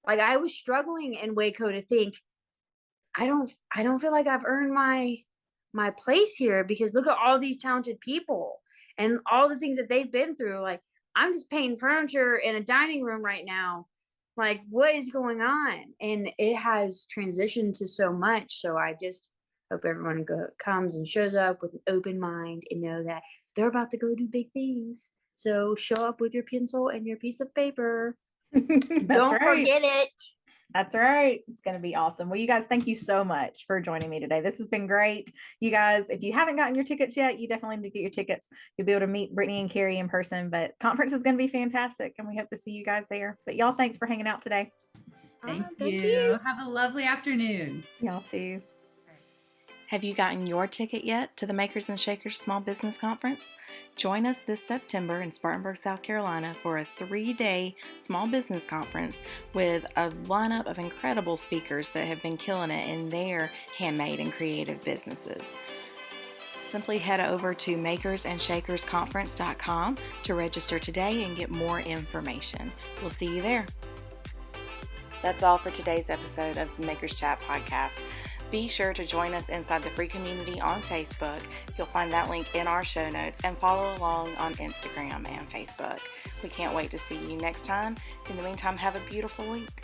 like, I was struggling in Waco to think, I don't feel like I've earned my place here, because look at all these talented people and all the things that they've been through. Like, I'm just painting furniture in a dining room right now. Like, what is going on? And it has transitioned to so much. So I just hope everyone comes and shows up with an open mind and know that they're about to go do big things. So show up with your pencil and your piece of paper. Don't forget it. That's right. It's going to be awesome. Well, you guys, thank you so much for joining me today. This has been great. You guys, if you haven't gotten your tickets yet, you definitely need to get your tickets. You'll be able to meet Brittani and Kari in person, but conference is going to be fantastic, and we hope to see you guys there. But y'all, thanks for hanging out today. Thank you. Have a lovely afternoon. Y'all too. Have you gotten your ticket yet to the Makers and Shakers Small Business Conference? Join us this September in Spartanburg, South Carolina for a 3-day small business conference with a lineup of incredible speakers that have been killing it in their handmade and creative businesses. Simply head over to makersandshakersconference.com to register today and get more information. We'll see you there. That's all for today's episode of the Makers Chat podcast. Be sure to join us inside the free community on Facebook. You'll find that link in our show notes, and follow along on Instagram and Facebook. We can't wait to see you next time. In the meantime, have a beautiful week.